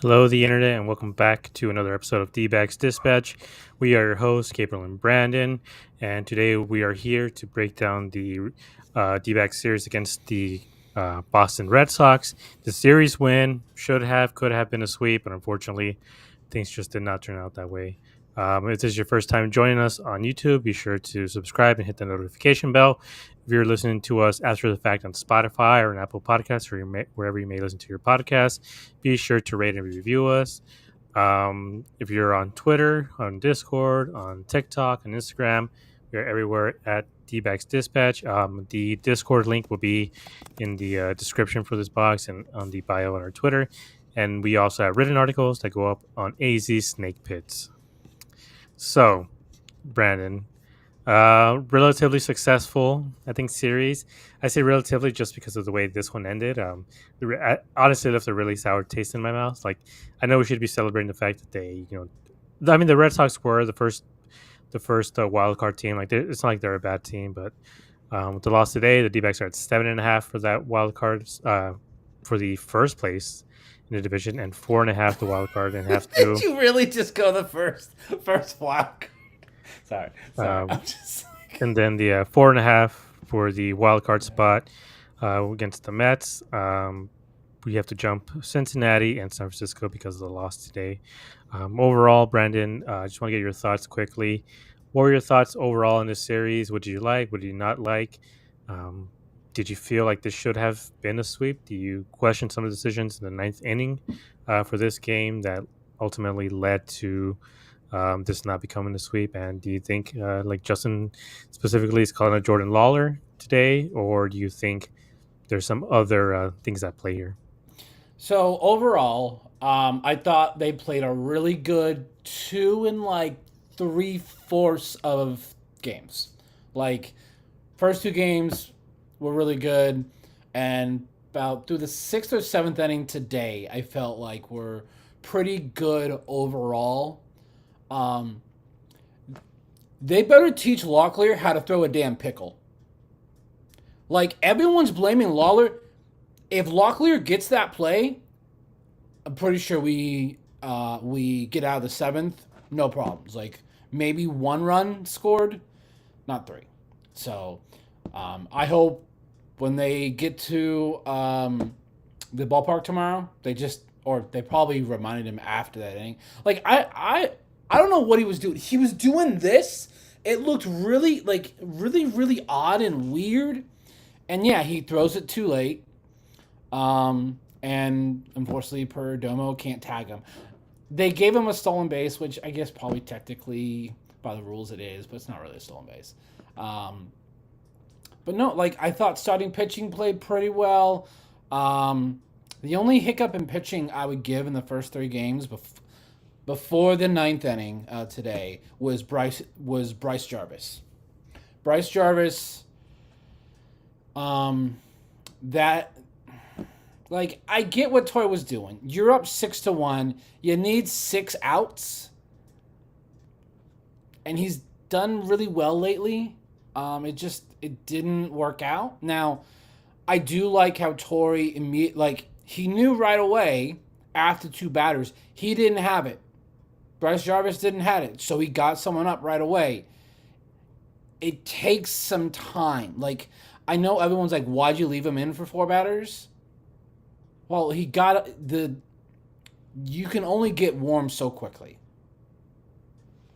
Hello, the internet, and welcome back to another episode of Dbacks Dispatch. We are your hosts, Gabriel and Brandon, and today we are here to break down the Dbacks series against the Boston Red Sox. The series win could have been a sweep, but unfortunately, things just did not turn out that way. If this is your first time joining us on YouTube, be sure to subscribe and hit the notification bell. If you're listening to us after the fact on Spotify or on Apple Podcasts or wherever you may listen to your podcast, be sure to rate and review us. If you're on Twitter, on Discord, on TikTok, and Instagram, we're everywhere at Dbacks Dispatch. The Discord link will be in the description for this box and on the bio on our Twitter. And we also have written articles that go up on AZ Snake Pits. So, Brandon, relatively successful, I think, series. I say relatively just because of the way this one ended. Honestly left a really sour taste in my mouth. Like, I know we should be celebrating the fact that the Red Sox were the first wild card team. Like, it's not like they're a bad team, but with the loss today, the D-backs are at 7.5 for that wild card for the first place in the division, and 4.5 the wild card, and have Did to. you really just go the first block? Sorry. Um, I'm just like, and then the 4.5 for the wild card spot against the Mets. We have to jump Cincinnati and San Francisco because of the loss today. Overall, Brandon, I just want to get your thoughts quickly. What were your thoughts overall in this series? What did you like? What did you not like? Um, did you feel like this should have been a sweep? Do you question some of the decisions in the ninth inning for this game that ultimately led to this not becoming a sweep? And do you think, like Justin specifically, is calling a Jordan Lawler today, or do you think there's some other things at play here? so overall, I thought they played a really good 2 and 3/4 of games. Like, first 2 games were really good, and about through the sixth or seventh inning today, I felt like we're pretty good overall. Um, they better teach Locklear how to throw a damn pickle. Like, everyone's blaming Lawler. If Locklear gets that play, I'm pretty sure we get out of the seventh, no problems. Like, maybe 1 run scored, not 3. So I hope when they get to the ballpark tomorrow, they probably reminded him after that inning. Like, I don't know what he was doing. He was doing this. It looked really odd and weird. And yeah, he throws it too late. And unfortunately, Perdomo can't tag him. They gave him a stolen base, which I guess probably technically by the rules it is, but it's not really a stolen base. But no, like, I thought starting pitching played pretty well. The only hiccup in pitching I would give in the first 3 games before the ninth inning today was Bryce Jarvis. Bryce Jarvis, that, like, I get what Toy was doing. You're up 6-1. You need 6 outs, and he's done really well lately. It didn't work out. Now, I do like how Torrey he knew right away after 2 batters he didn't have it. Bryce Jarvis didn't have it, so he got someone up right away. It takes some time. Like, I know everyone's like, why'd you leave him in for 4 batters? Well, you can only get warm so quickly.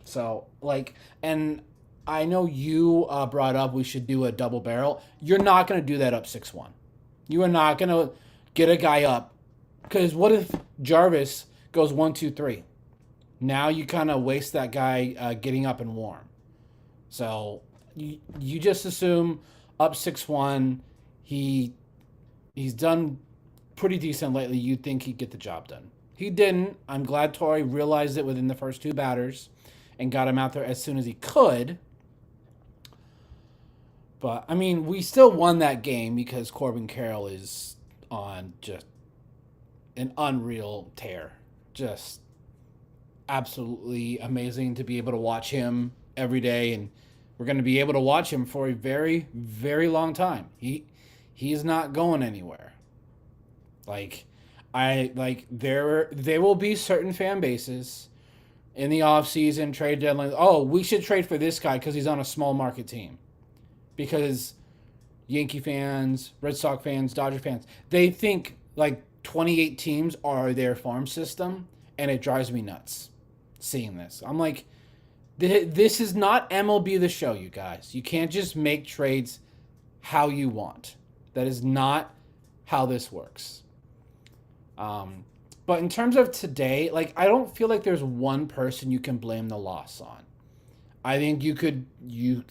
So, like, and I know you brought up we should do a double barrel. You're not going to do that up 6-1. You are not going to get a guy up. Because what if Jarvis goes 1-2-3? Now you kind of waste that guy getting up and warm. So you just assume up 6-1. He's done pretty decent lately. You'd think he'd get the job done. He didn't. I'm glad Torrey realized it within the first 2 batters and got him out there as soon as he could. But, I mean, we still won that game because Corbin Carroll is on just an unreal tear. Just absolutely amazing to be able to watch him every day, and we're going to be able to watch him for a very, very long time. He's not going anywhere. Like, I like there will be certain fan bases in the offseason trade deadline. Oh, we should trade for this guy because he's on a small market team. Because Yankee fans, Red Sox fans, Dodger fans, they think like 28 teams are their farm system, and it drives me nuts seeing this. I'm like, this is not MLB the Show, you guys. You can't just make trades how you want. That is not how this works. Um, but in terms of today, like I don't feel like there's one person you can blame the loss on. I think you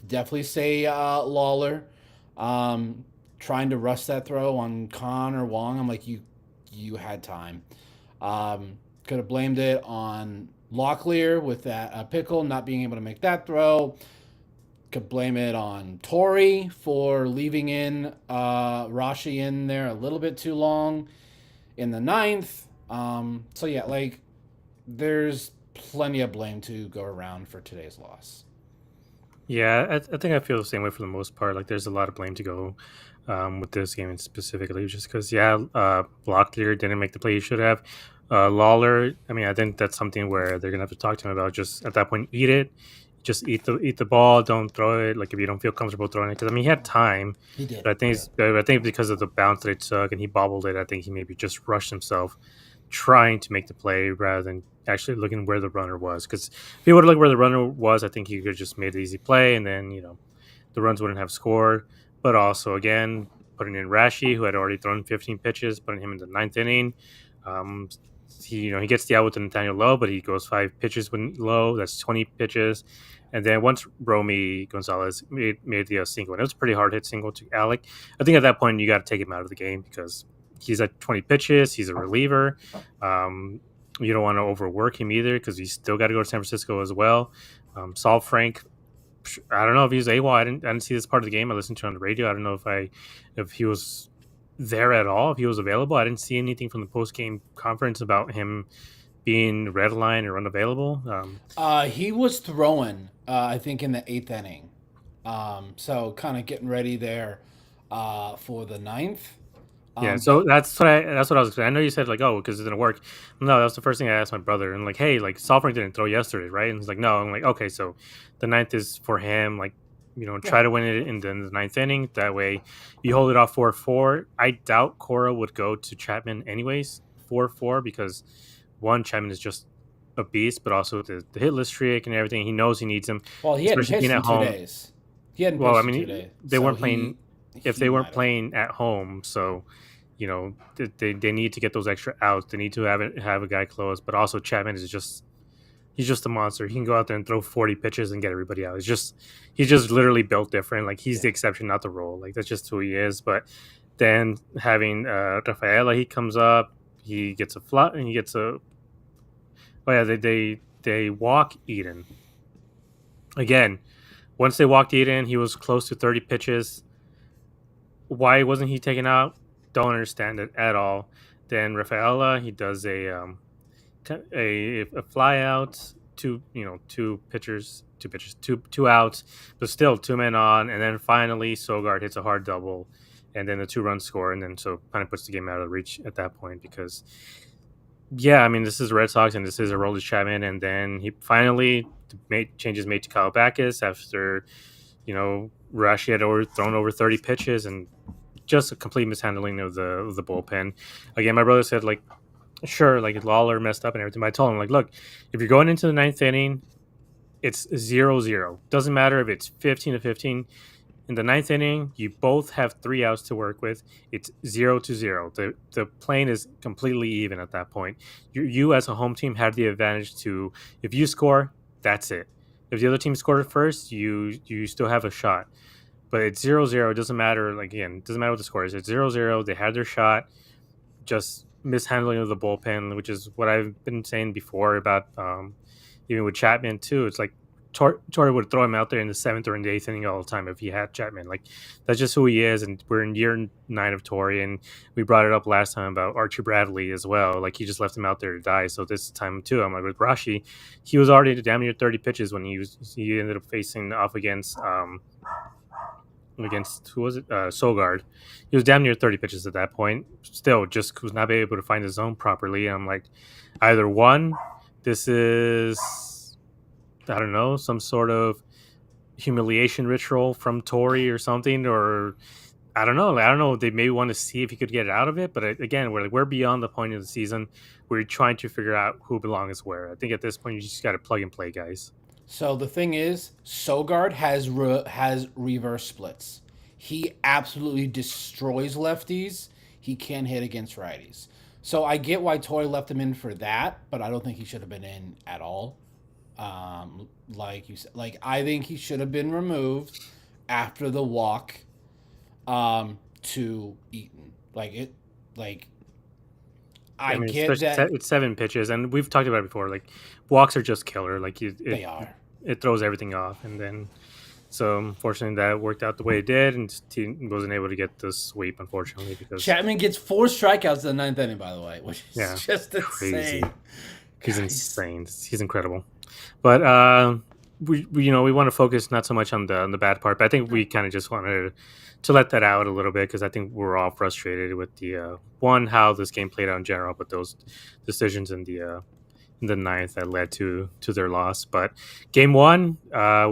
definitely say Lawler trying to rush that throw on Khan or Wong. I'm like you had time. Could have blamed it on Locklear with that pickle not being able to make that throw. Could blame it on Torrey for leaving in Rashi in there a little bit too long in the ninth. So yeah, like there's plenty of blame to go around for today's loss. Yeah, I think I feel the same way for the most part. Like, there's a lot of blame to go with this game specifically, just because, yeah, Locklear didn't make the play he should have. Lawler, I mean, I think that's something where they're gonna have to talk to him about. Just at that point, eat it. Just eat the ball. Don't throw it. Like, if you don't feel comfortable throwing it, because I mean, he had time, He did. but I think Yeah. I think because of the bounce that it took and he bobbled it, I think he maybe just rushed himself trying to make the play rather than actually looking where the runner was. Because if he would have looked where the runner was, I think he could have just made an easy play, and then the runs wouldn't have scored. But also, again, putting in Rashi, who had already thrown 15 pitches, putting him in the ninth inning. Um, he gets the out with the Nathaniel Lowe, but he goes 5 pitches when low. That's 20 pitches. And then once Romy Gonzalez made the single, and it was a pretty hard hit single to Alec. I think at that point you got to take him out of the game because he's at 20 pitches. He's a reliever. You don't want to overwork him either because he's still got to go to San Francisco as well. Saul Frank, I don't know if he was AWOL. I didn't see this part of the game. I listened to it on the radio. I don't know if he was there at all, if he was available. I didn't see anything from the post game conference about him being red line or unavailable. He was throwing, I think, in the eighth inning. So kind of getting ready there for the ninth. Yeah, so But that's what I was. I know you said like, oh, because it didn't work. No, that was the first thing I asked my brother, and like, hey, like Sovereign didn't throw yesterday, right? And he's like, no. I'm like, okay, so the ninth is for him. Like, yeah, try to win it in the ninth inning. That way, you hold it off 4-4. I doubt Cora would go to Chapman anyways, 4-4, because one, Chapman is just a beast, but also the hit list streak and everything. He knows he needs him, well, he hadn't especially being pitched in at two home. days. He hadn't Well, I pitched in two mean, days, they so weren't playing if he they weren't might have. playing at home, so they need to get those extra outs. They need to have a guy close, but also Chapman is just he's just a monster. He can go out there and throw 40 pitches and get everybody out. He's just literally built different. Like he's Yeah. the exception, not the rule. Like that's just who he is. But then having Rafaela, he comes up, he gets a flat, and he gets a oh yeah they walk Eden again. Once they walked Eden, he was close to 30 pitches. Why wasn't he taken out? Don't understand it at all. Then Rafaela, he does a fly out, two outs, but still 2 men on, and then finally Sogard hits a hard double, and then the 2 run score, and then so kind of puts the game out of reach at that point because yeah, I mean this is the Red Sox and this is a Aroldis Chapman, and then he finally made changes made to Kyle Backus after Rashi had thrown over 30 pitches and just a complete mishandling of the bullpen. Again, my brother said like, sure, like Lawler messed up and everything. But I told him like, look, if you're going into the ninth inning, it's 0-0. Doesn't matter if it's 15-15. In the ninth inning, you both have 3 outs to work with. It's 0-0. The plane is completely even at that point. You as a home team have the advantage to if you score, that's it. If the other team scored first, you still have a shot. But it's 0-0. It doesn't matter. Like again, it doesn't matter what the score is. It's 0-0. They had their shot. Just mishandling of the bullpen, which is what I've been saying before about even with Chapman too. It's like Torrey would throw him out there in the 7th or in the 8th inning all the time if he had Chapman. Like that's just who he is, and we're in year 9 of Torrey, and we brought it up last time about Archie Bradley as well. Like he just left him out there to die. So this time too, I'm like with Rashi, he was already damn near 30 pitches when he ended up facing off against against who was it? Sogard. He was damn near 30 pitches at that point. Still, just was not able to find the zone properly. And I'm like, either one, this is I don't know, some sort of humiliation ritual from Tory or something, or I don't know. I don't know. They may want to see if he could get it out of it, but again, we're beyond the point of the season. We're trying to figure out who belongs where. I think at this point you just got to plug and play, guys. So the thing is, Sogard has reverse splits. He absolutely destroys lefties. He can hit against righties. So I get why Toy left him in for that, but I don't think he should have been in at all. Like you said, like I think he should have been removed after the walk to Eaton. Like I I mean, get that it's 7 pitches, and we've talked about it before. Like walks are just killer. Like they are. it throws everything off, and then so unfortunately that worked out the way it did, and his team wasn't able to get the sweep, unfortunately, because Chapman gets 4 strikeouts in the ninth inning, by the way, which is yeah, just crazy. insane. He's Guys. insane. He's incredible. But we want to focus not so much on the bad part, but I think we kind of just wanted to let that out a little bit because I think we're all frustrated with the one how this game played out in general, but those decisions in the ninth that led to their loss. But game one,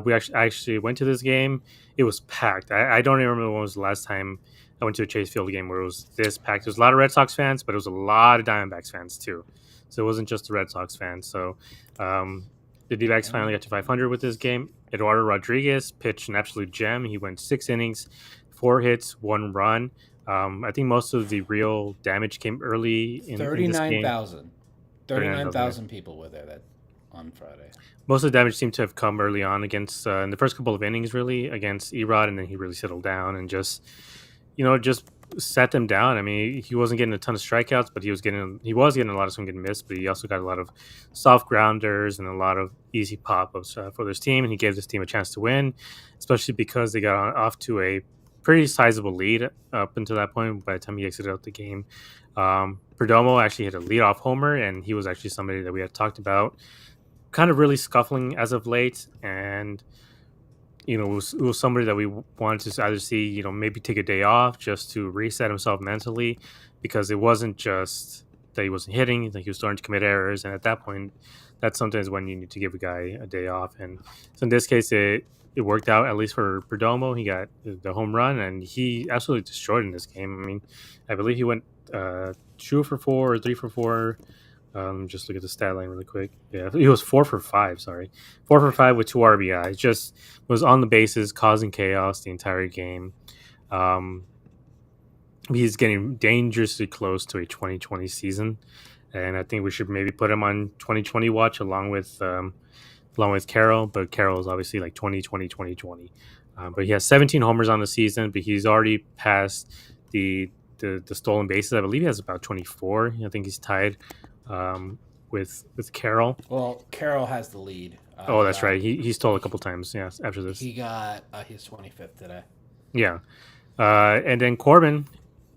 we actually went to this game. It was packed. I don't even remember when was the last time I went to a Chase Field game where it was this packed. There was a lot of Red Sox fans, but it was a lot of Diamondbacks fans too. So it wasn't just the Red Sox fans. So the D-backs finally got to 500 with this game. Eduardo Rodriguez pitched an absolute gem. He went 6 innings, 4 hits, 1 run. I think most of the real damage came early in this game. 39,000. 39,000 people were there that on Friday. Most of the damage seemed to have come early on against in the first couple of innings, really against Erod, and then he really settled down and just sat them down. I mean, he wasn't getting a ton of strikeouts, but he was getting a lot of swing and miss, but he also got a lot of soft grounders and a lot of easy pop-ups for this team, and he gave this team a chance to win, especially because they got off to a pretty sizable lead up until that point by the time he exited out the game. Perdomo actually hit a leadoff homer, and he was actually somebody that we had talked about kind of really scuffling as of late, and it was somebody that we wanted to either see, maybe take a day off just to reset himself mentally, because it wasn't just that he wasn't hitting, like he was starting to commit errors. And at that point, that's sometimes when you need to give a guy a day off. And so in this case, it worked out, at least for Perdomo. He got the home run, and he absolutely destroyed in this game. I mean, I believe he went 2 for 4 or 3 for 4. Just look at the stat line really quick. Yeah, he was 4 for 5. Sorry, 4 for 5 with 2 RBI. Just was on the bases, causing chaos the entire game. He's getting dangerously close to a 2020 season, and I think we should maybe put him on 2020 watch along with Carroll. But Carroll is obviously like 2020, 2020. But he has 17 homers on the season, but he's already passed the stolen bases. I believe he has about 24. I think he's tied with Carroll. Well, Carroll has the lead. Oh, that's right. He stole a couple times. Yes, after this. He got his 25th today. Yeah. And then Corbin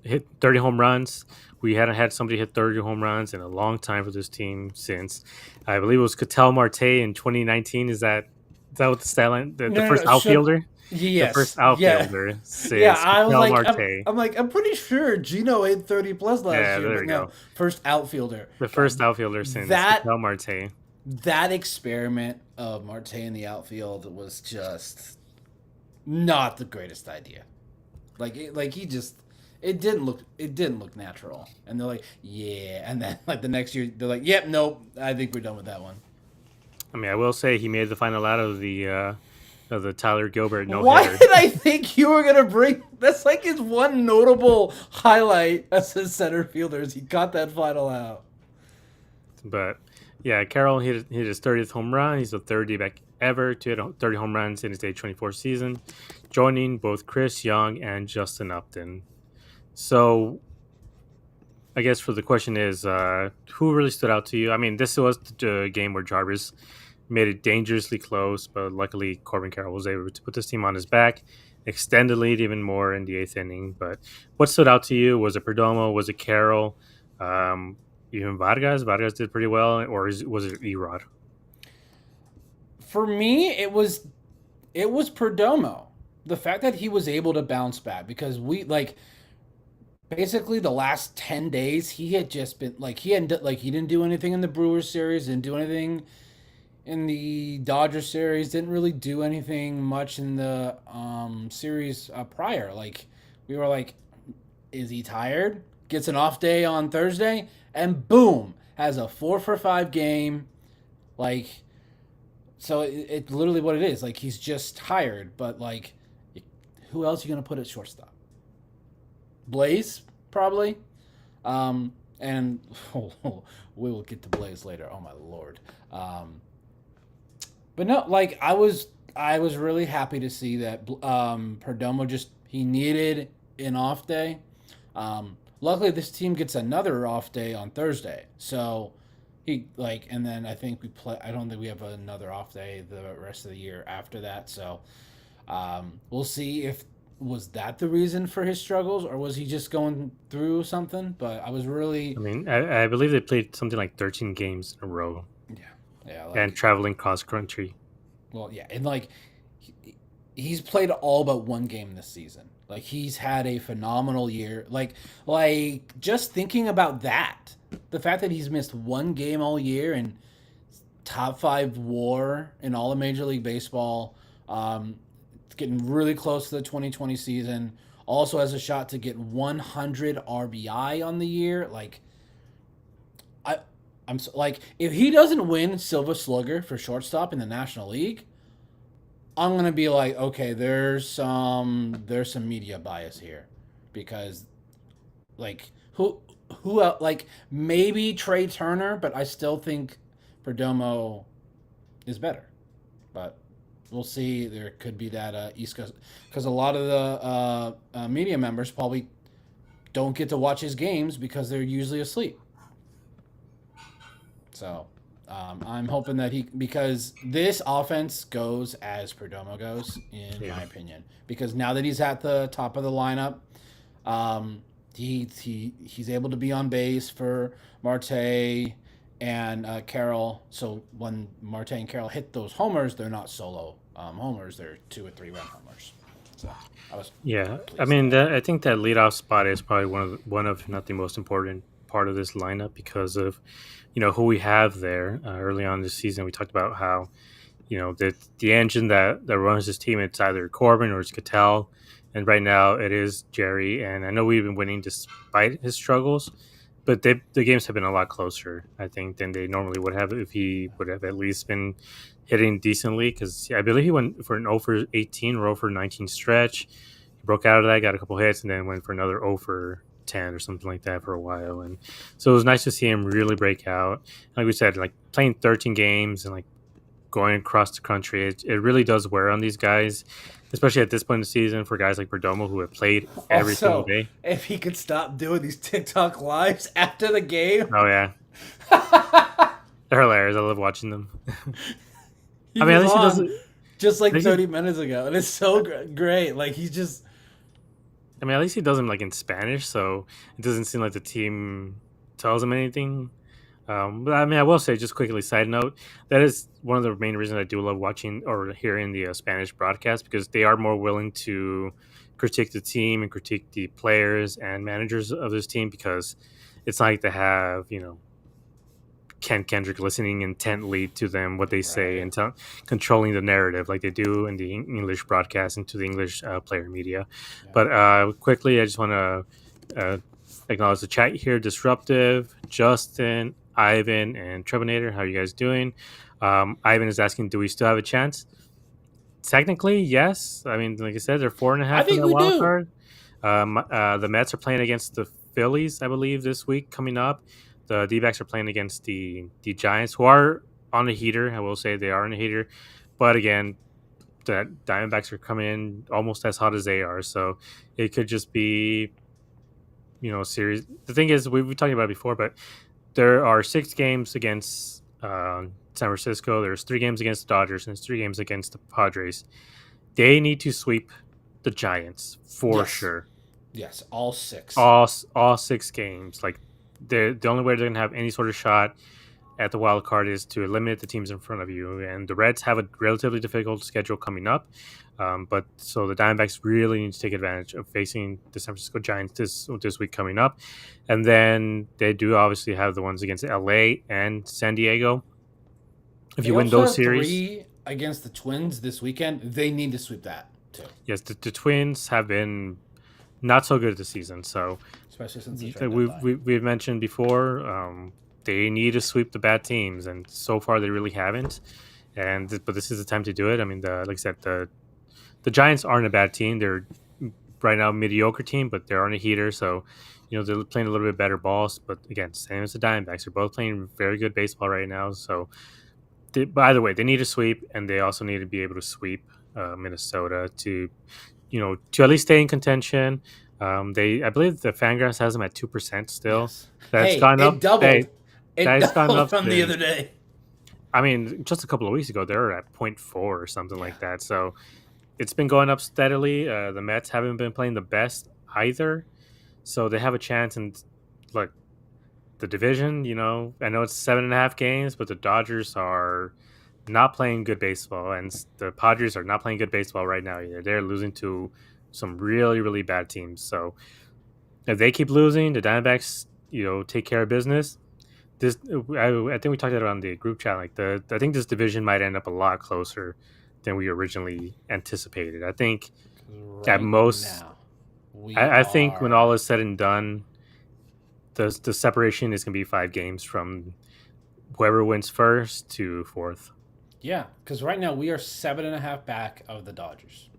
hit 30 home runs. We hadn't had somebody hit 30 home runs in a long time for this team since, I believe it was Ketel Marte in 2019. Is that what the stat line? The first outfielder? Yes. The first outfielder since I was Ketel like, Marte. I'm pretty sure Gino hit 30 plus last year. There you go. First outfielder. The first outfielder since Ketel Marte. That experiment of Marte in the outfield was just not the greatest idea. It didn't look natural. And they're like, yeah, and then like the next year they're like, yep, nope, I think we're done with that one. I mean, I will say he made the final out of the Tyler Gilbert no-hitter. Why did I think you were gonna bring? That's like his one notable highlight as a center fielder. Is he got that final out? But yeah, Carroll hit his 30th home run. He's the third D-back ever to hit 30 home runs in his age 24 season, joining both Chris Young and Justin Upton. So I guess for the question is, who really stood out to you? I mean, this was the game where Jarvis made it dangerously close, but luckily Corbin Carroll was able to put this team on his back, extend the lead even more in the 8th inning. But what stood out to you? Was it Perdomo? Was it Carroll? Even Vargas? Vargas did pretty well, or was it Erod? For me, it was Perdomo. the fact that he was able to bounce back, because we like basically the last 10 days he had just been like he didn't do anything in the Brewers series, didn't do anything in the Dodgers series, didn't really do anything much in the series prior. Like we were like, is he tired? Gets an off day on Thursday, and boom, has a 4 for 5 game. Like, so it's literally what it is. Like he's just tired, but like, who else are you gonna put at shortstop? Blaze probably. And we will get to Blaze later. Oh my lord. But no, like I was really happy to see that Perdomo just he needed an off day. Luckily, this team gets another off day on Thursday, so he like, and then I think we play. I don't think we have another off day the rest of the year after that. So we'll see if was that the reason for his struggles, or was he just going through something. But I was really, I mean, I believe they played something like 13 games in a row yeah, yeah, and like, traveling cross country. well, yeah, and like he's played all but one game this season. Like he's had a phenomenal year. Like just thinking about that, the fact that he's missed one game all year and top 5 WAR in all of Major League Baseball. It's getting really close to the 2020 season. Also has a shot to get 100 RBI on the year. Like I, like if he doesn't win Silver Slugger for shortstop in the National League, I'm gonna be like, okay, there's some media bias here, because like who else, like maybe Trey Turner, but I still think Perdomo is better. But we'll see. There could be that East Coast, because a lot of the media members probably don't get to watch his games because they're usually asleep. So I'm hoping that because this offense goes as Perdomo goes, in Yeah. my opinion. Because now that he's at the top of the lineup, he's able to be on base for Marte and Carroll. So when Marte and Carroll hit those homers, they're not solo homers; they're 2 or 3 run homers. So I was Yeah, I pleased with mean, that. I think that leadoff spot is probably one of not the most important part of this lineup because of who we have there. Early on this season, we talked about how the engine that runs this team, it's either Corbin or it's Cattell, and right now it is Jerry. And I know we've been winning despite his struggles, but the games have been a lot closer, I think, than they normally would have if he would have at least been hitting decently. Because I believe he went for an 0 for 18 or 0 for 19 stretch. He broke out of that, got a couple hits, and then went for another 0 for 10 or something like that for a while. And so it was nice to see him really break out. Like we said, like playing 13 games and like going across the country, it really does wear on these guys, especially at this point in the season for guys like Perdomo who have played every single Also, day. if he could stop doing these TikTok lives after the game, Oh yeah, they're hilarious. I love watching them. he I mean, at was least he on doesn't. just At like least he, 30 minutes ago, and it's so great. Like he's just I mean, at least he does them like in Spanish, so it doesn't seem like the team tells him anything. But I mean, I will say, just quickly, side note, that is one of the main reasons I do love watching or hearing the Spanish broadcast because they are more willing to critique the team and critique the players and managers of this team because it's not like they have, Ken Kendrick listening intently to them, what they say, right. and controlling the narrative like they do in the English broadcast and to the English player media. Yeah. But quickly, I just want to acknowledge the chat here. Disruptive, Justin, Ivan, and Trebinator. How are you guys doing? Ivan is asking, do we still have a chance? Technically, yes. I mean, like I said, they're four and a I half in think that we wild do. card. The Mets are playing against the Phillies, I believe, this week coming up. The D-backs are playing against the Giants, who are on a heater. I will say they are on a heater, but again, the Diamondbacks are coming in almost as hot as they are. So it could just be, series. The thing is, we've been talking about it before, but there are 6 games against San Francisco. There's 3 games against the Dodgers, and there's 3 games against the Padres. They need to sweep the Giants for Yes. sure. Yes, all 6. All 6 games. Like the only way they're gonna have any sort of shot at the wild card is to eliminate the teams in front of you. And the Reds have a relatively difficult schedule coming up. But so the Diamondbacks really need to take advantage of facing the San Francisco Giants this week coming up, and then they do obviously have the ones against LA and San Diego. If They you win also those have series, 3 against the Twins this weekend. They need to sweep that too, yes, the Twins have been not so good this season. So especially since the trade we've deadline. we've mentioned before, they need to sweep the bad teams, and so far they really haven't. But this is the time to do it. I mean, like I said, the Giants aren't a bad team. They're right now a mediocre team, but they're on a heater. So, they're playing a little bit better balls. But again, same as the Diamondbacks. They're both playing very good baseball right now. So, by the way, they need a sweep, and they also need to be able to sweep Minnesota to at least stay in contention. I believe the Fangraphs has them at 2% still. Yes. That's Hey, gone it up. doubled. Hey, It that's gone doubled up from the since. other day. I mean, just a couple of weeks ago, they were at zero point 0.4 or something Yeah. like that. So it's been going up steadily. The Mets haven't been playing the best either, so they have a chance. And look, the division, I know it's 7.5 games, but the Dodgers are not playing good baseball, and the Padres are not playing good baseball right now either. They're losing to some really, really bad teams. So if they keep losing, the Diamondbacks, take care of business. I think we talked about it on the group chat. I think this division might end up a lot closer than we originally anticipated. I think at Right most, now, we I think when all are. is said and done, the separation is going to be 5 games from whoever wins first to fourth. Yeah, because right now we are 7.5 back of the Dodgers.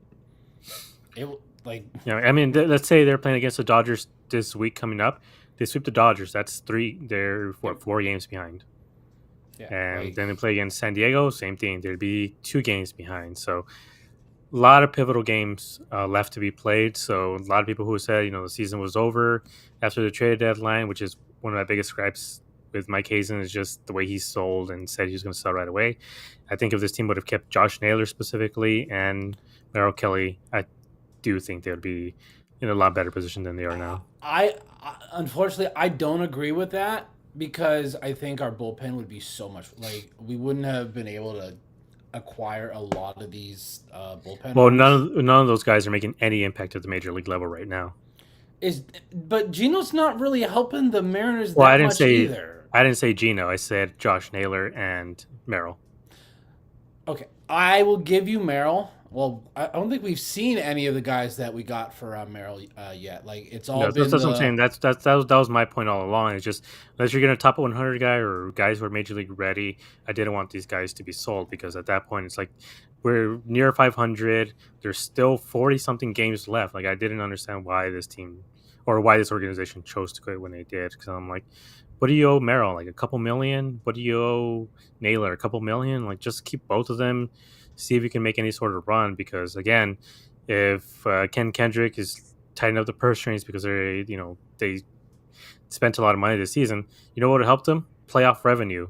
It like I mean, let's say they're playing against the Dodgers this week coming up. They sweep the Dodgers. That's three. They're Yep. 4 games behind. yeah, And like then they play against San Diego. Same thing. There'd be 2 games behind. So a lot of pivotal games left to be played. So a lot of people who said the season was over after the trade deadline, which is one of my biggest gripes with Mike Hazen, is just the way he sold and said he was going to sell right away. I think if this team would have kept Josh Naylor specifically and Merrill Kelly, I do think they would be in a lot better position than they are now. I unfortunately I don't agree with that because I think our bullpen would be so much like we wouldn't have been able to acquire a lot of these bullpen Well, arms. none of those guys are making any impact at the major league level right now. But Gino's not really helping the Mariners Well, that much either. I didn't say Gino. I said Josh Naylor and Merrill. Okay, I will give you Merrill. Well, I don't think we've seen any of the guys that we got for Merrill yet. Like it's all No, been that's what I'm the saying. That was my point all along. It's just unless you're gonna top 100 guy or guys who are major league ready, I didn't want these guys to be sold because at that point it's like we're near 500. There's still 40 something games left. Like I didn't understand why this team or why this organization chose to quit when they did. Because I'm like, what do you owe Merrill? Like a couple million? What do you owe Naylor? A couple million? Like just keep both of them. See if you can make any sort of run. Because again, if Ken Kendrick is tighten up the purse strings because they spent a lot of money this season. You know what would help them? Playoff revenue.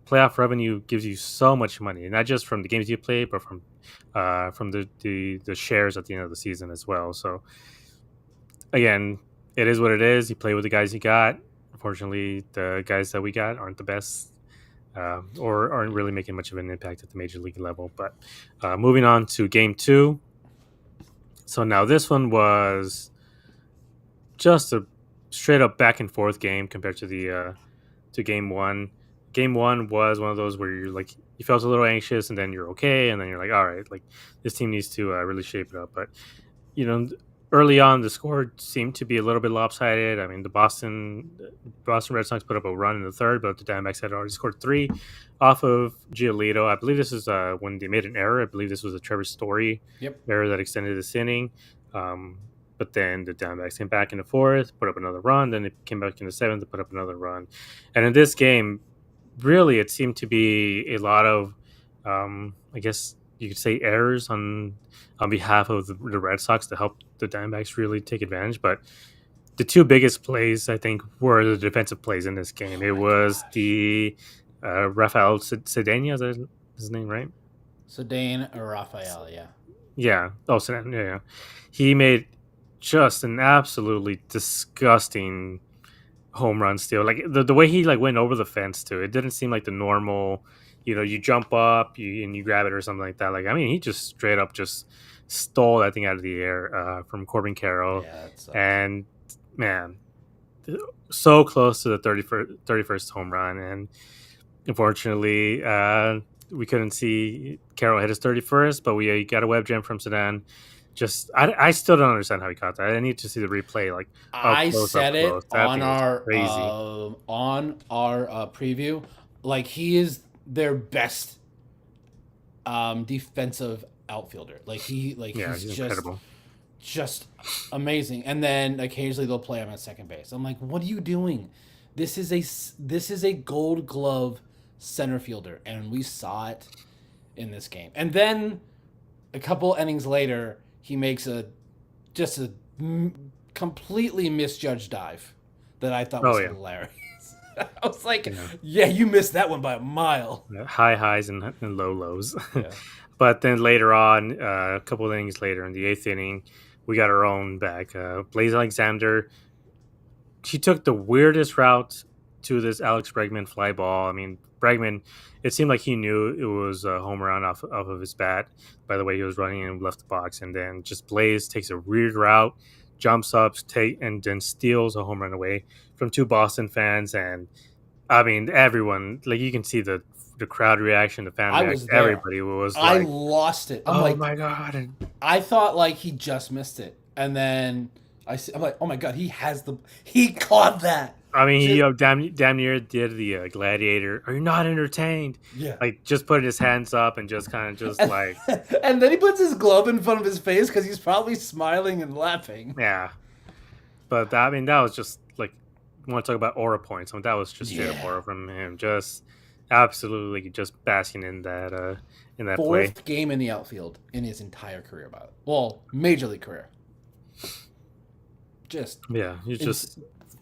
Playoff revenue gives you so much money, not just from the games you play, but from the shares at the end of the season as well. So again, it is what it is. You play with the guys you got. Unfortunately, the guys that we got aren't the best. Or aren't really making much of an impact at the major league level. But moving on to game 2. So now this one was just a straight up back and forth game compared to game 1. Game 1 was one of those where you're like you felt a little anxious and then you're okay and then you're like all right, like this team needs to really shape it up. But you know early on the score seemed to be a little bit lopsided. I mean the Boston Red Sox put up a run in the third, but the Diamondbacks had already scored 3 off of Giolito. I believe this is when they made an error. I believe this was a Trevor Story Yep. error that extended this inning. But then the Diamondbacks came back in the fourth, put up another run. Then it came back in the seventh to put up another run. And in this game, really, it seemed to be a lot of, I guess you could say, errors on behalf of the Red Sox to help the Diamondbacks really take advantage. But the 2 biggest plays, I think, were the defensive plays in this game. It was the Rafael Cedeno, is that his name, right? Sedane or Raphael, yeah. Yeah. Oh, Cedeno, yeah. He made just an absolutely disgusting home run steal. Like the way he like went over the fence too. It didn't seem like the normal, you jump up and you grab it or something like that. Like I mean, he just straight up just stole that thing out of the air from Corbin Carroll, Yeah, that sucked. and man, so close to the 31st home run, and unfortunately, we couldn't see Carroll hit his 31st, but we got a web gem from Sedan. Just, I still don't understand how he caught that. I need to see the replay, like I up said close. it That thing was crazy. on our preview. Like he is their best defensive outfielder. Yeah, He's he's incredible. just amazing. And then occasionally they'll play him at second base. I'm like, what are you doing? This is a Gold Glove center fielder, and we saw it in this game. And then a couple innings later, he makes just a completely misjudged dive that I thought Oh was yeah, hilarious. I was like, yeah. yeah, you missed that one by a mile. High highs and low lows. Yeah. But then later on, a couple of innings later in the eighth inning, we got our own back. Blaze Alexander, he took the weirdest route to this Alex Bregman fly ball. I mean, Bregman, it seemed like he knew it was a home run off of his bat by the way he was running and left the box. And then just Blaze takes a weird route, jumps up, and then steals a home run away from two Boston fans. And I mean, everyone, like you can see the crowd reaction, the fan I reaction. was there. Everybody was I like, lost it. I'm "Oh like, my god!" And I thought like he just missed it, and then I'm like, oh my god, he caught that. I mean, he Just, damn near did the gladiator. Are you not entertained? yeah. Like, just put his hands up and just kind of just And, like, and then he puts his glove in front of his face because he's probably smiling and laughing. yeah. But I mean, that was just like, you want to talk about aura points? I mean, that was just straight up Yeah. aura from him. Just absolutely just basking in that play. Fourth game in the outfield in his entire career, by the way. Well, major league career. Just Yeah, he's just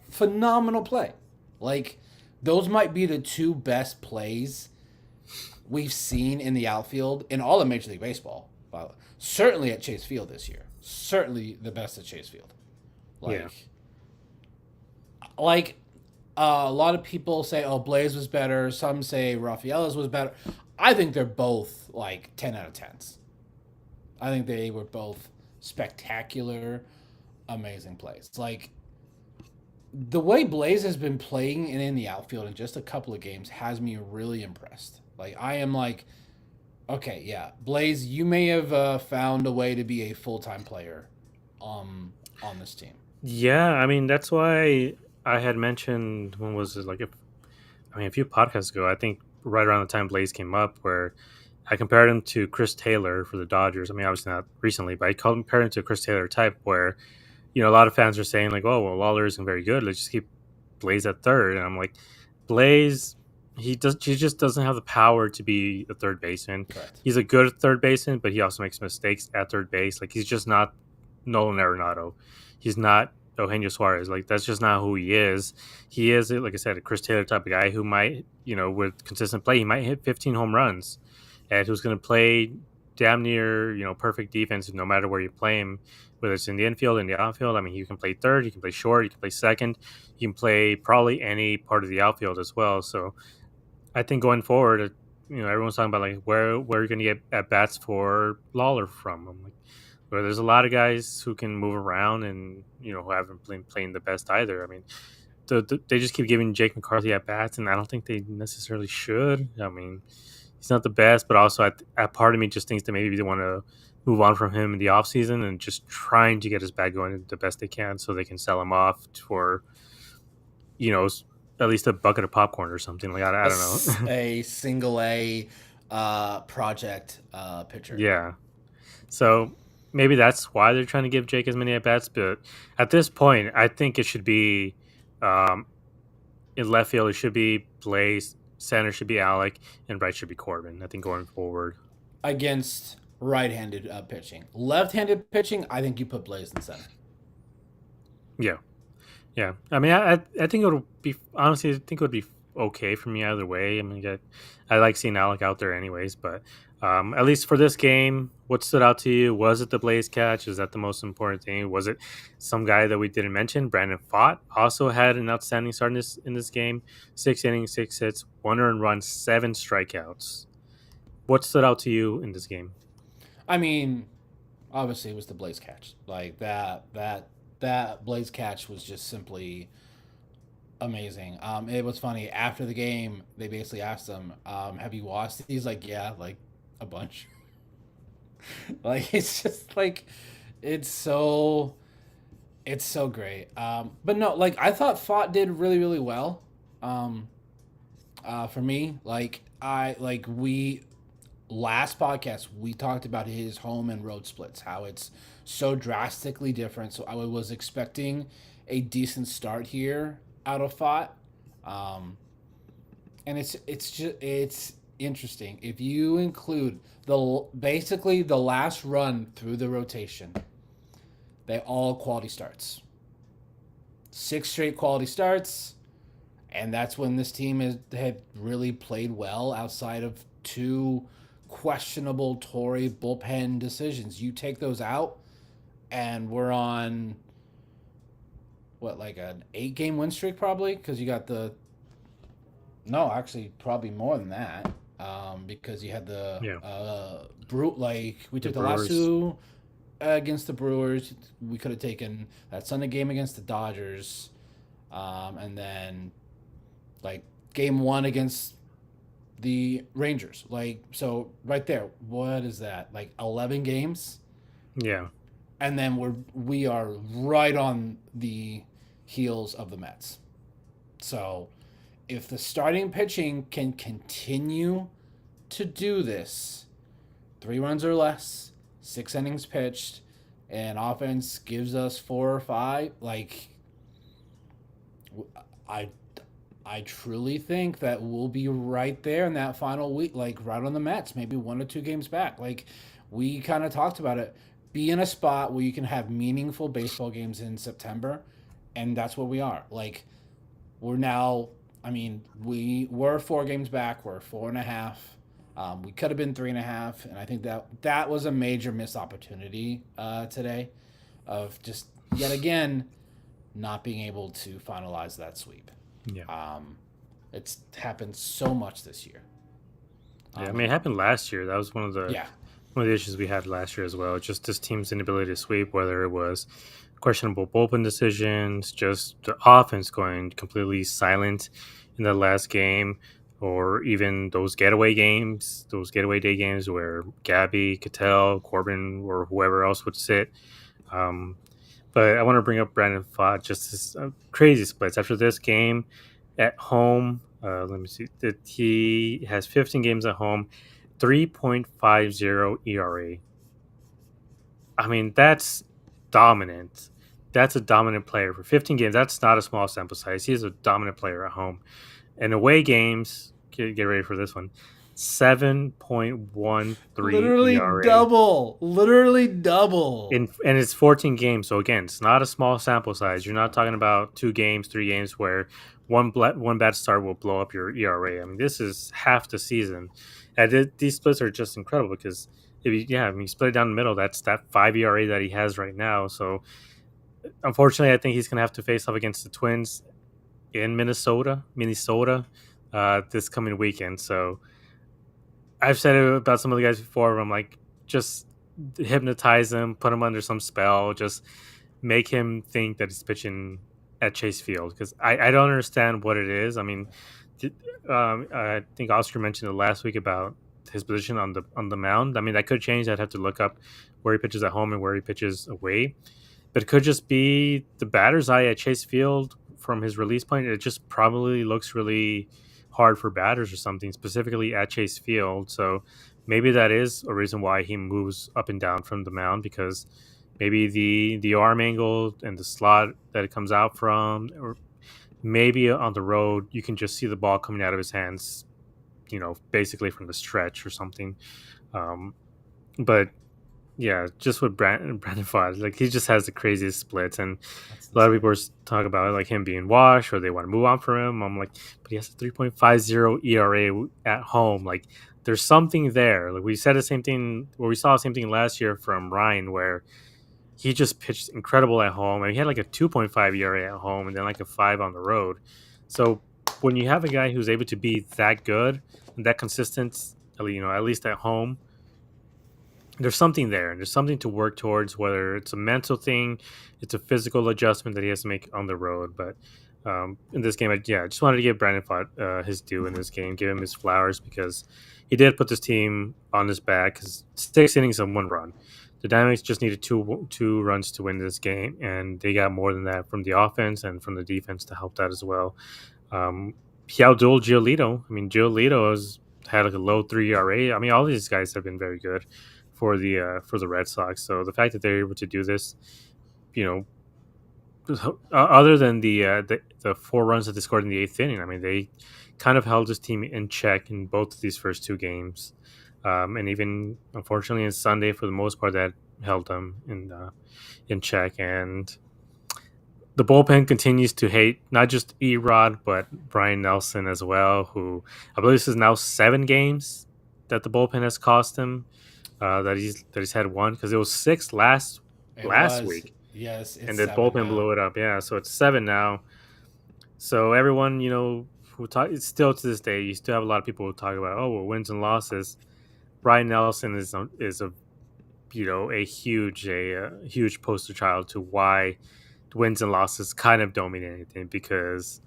phenomenal play. Like those might be the two best plays we've seen in the outfield in all of Major League Baseball. Certainly at Chase Field this year. Certainly the best at Chase Field. yeah. Like, like a lot of people say, "Oh, Blaze was better." Some say Rafaela's was better. I think they're both like 10 out of 10s. I think they were both spectacular, amazing plays. Like the way Blaze has been playing in the outfield in just a couple of games has me really impressed. Like I am like, okay, yeah, Blaze, you may have found a way to be a full time player, on this team. Yeah, I mean that's why I had mentioned when was it like a few podcasts ago. I think right around the time Blaze came up, where I compared him to Chris Taylor for the Dodgers. I mean, obviously not recently, but I compared him to a Chris Taylor type, where a lot of fans are saying like, "Oh, well, Lawler isn't very good. Let's just keep Blaze at third." And I'm like, Blaze, he just doesn't have the power to be a third baseman. Correct. He's a good third baseman, but he also makes mistakes at third base. Like he's just not Nolan Arenado. He's not Eugenio Suarez. Like that's just not who he is. He is, like I said, a Chris Taylor type of guy who might, with consistent play, he might hit 15 home runs, and who's going to play damn near, perfect defense no matter where you play him, whether it's in the infield, in the outfield. I mean, you can play third, you can play short, you can play second, you can play probably any part of the outfield as well. So I think going forward, everyone's talking about like where you're going to get at bats for Lawler from. I'm like, where there's a lot of guys who can move around and who haven't been playing the best either. I mean, they just keep giving Jake McCarthy at bats, and I don't think they necessarily should. I mean, he's not the best, but also at part of me just thinks that maybe they want to move on from him in the offseason and just trying to get his bat going the best they can so they can sell him off for, you know, at least a bucket of popcorn or something. Like, I don't know. A single A project pitcher. Yeah. So maybe that's why they're trying to give Jake as many at bats. But at this point, I think it should be in left field, it should be Blaze, center should be Alec, and right should be Corbin. I think going forward. Against right-handed pitching. Left-handed pitching, I think you put Blaze in center. Yeah. Yeah. I mean, I think it would be, honestly, I think it would be okay for me either way. I mean, I like seeing Alec out there anyways, but at least for this game, what stood out to you? Was it the Blaze catch? Is that the most important thing? Was it some guy that we didn't mention? Brandon Pfaadt also had an outstanding start in this game. 6 innings, 6 hits, 1 earned run, 7 strikeouts. What stood out to you in this game? I mean, Obviously, it was the Blaze catch. Like that Blaze catch was just simply amazing. It was funny after the game. They basically asked him, "Have you watched?" He's like, "Yeah, like a bunch." Like it's just like it's so it's so great. But no, like I thought Fought did really really well. Um, for me, like we last podcast we talked about his home and road splits, how it's so drastically different. So I was expecting a decent start here out of Fought. Um, and it's interesting if you include the basically the last run through the rotation. They all quality starts, 6 straight quality starts, and that's when this team had really played well outside of two questionable Tory bullpen decisions. You take those out, and we're on what, like an 8 game win streak probably, because you got the no, actually probably more than that, because you had the Yeah, like we the took the last Brewers. two against the Brewers. We could have taken that Sunday game against the Dodgers, and then like game one against the Rangers. Like, so right there, what is that? Like 11 games, Yeah, and then we are right on the heels of the Mets. So if the starting pitching can continue to do this, 3 runs or less, 6 innings pitched, and offense gives us 4 or 5, like I I truly think that we'll be right there in that final week, like right on the Mets, maybe 1 or 2 games back. Like we kind of talked about it. Be in a spot where you can have meaningful baseball games in September, and that's where we are. Like we're now, I mean, we were 4 games back. We're 4.5. We could have been 3.5, and I think that was a major missed opportunity today, of just yet again not being able to finalize that sweep. yeah, Um, it's happened so much this year. yeah. I mean, it And happened last year. That was yeah, one of the issues we had last year as well. Just this team's inability to sweep, whether it was questionable bullpen decisions, just the offense going completely silent in the last game, or even those getaway day games where Gabby, Cattell, Corbin, or whoever else would sit. Um, but I want to bring up Brandon Pfaadt, just his crazy splits after this game at home. Let me see that he has 15 games at home, 3.50 ERA. I mean, that's dominant. That's a dominant player for 15 games. That's not a small sample size. He's a dominant player at home. And away games, get ready for this one, 7.13 ERA. literally double. And it's 14 games. So again, it's not a small sample size. You're not talking about 2 games, 3 games where one bad start will blow up your ERA. I mean, this is half the season. And these splits are just incredible because if you, yeah, I mean, you split it down the middle. That's that 5 ERA that he has right now. So unfortunately, I think he's going to have to face off against the Twins in Minnesota, this coming weekend. So I've said it about some of the guys before. Where I'm like, just hypnotize him, put him under some spell, just make him think that he's pitching at Chase Field because I don't understand what it is. I mean, I think Oscar mentioned it last week about his position on the mound. I mean, that could change. I'd have to look up where he pitches at home and where he pitches away. But it could just be the batter's eye at Chase Field from his release point. It just probably looks really hard for batters or something, specifically at Chase Field. So maybe that is a reason why he moves up and down from the mound because maybe the arm angle and the slot that it comes out from, or maybe on the road you can just see the ball coming out of his hands, basically from the stretch or something. Um, but yeah, just with Brandon Pfaadt, like he just has the craziest splits, and That's a lot of insane. people talk about like him being washed or they want to move on from him. I'm like, but he has a 3.50 ERA at home. Like, there's something there. Like we said the same thing, or we saw the same thing last year from Ryan, where he just pitched incredible at home, and he had like a 2.5 ERA at home, and then like a 5 on the road. So when you have a guy who's able to be that good and that consistent, at least at home, there's something there, and there's something to work towards. Whether it's a mental thing, it's a physical adjustment that he has to make on the road. But in this game, I just wanted to give Brandon Fott his due in this game, give him his flowers because he did put this team on his back. Because 6 innings and 1 run, the Diamondbacks just needed two runs to win this game, and they got more than that from the offense and from the defense to help that as well. He outdueled Giolito. I mean, Giolito has had like a low 3 ERA. I mean, all these guys have been very good for the Red Sox. So the fact that they're able to do this, you know, other than the 4 runs that they scored in the 8th inning, I mean, they kind of held this team in check in both of these first 2 games, and even unfortunately in Sunday for the most part that held them in check. And the bullpen continues to hate not just Erod but Brian Nelson as well, who I believe this is now 7 games that the bullpen has cost him. That he's had one because it was 6 It last was. week, Yes, it's and the 7 bullpen now. blew it up. Yeah, so it's 7 now. So everyone, who talk, it's still to this day, you still have a lot of people who talk about, oh, well, wins and losses. Brian Nelson is a a huge poster child to why wins and losses kind of don't mean anything, because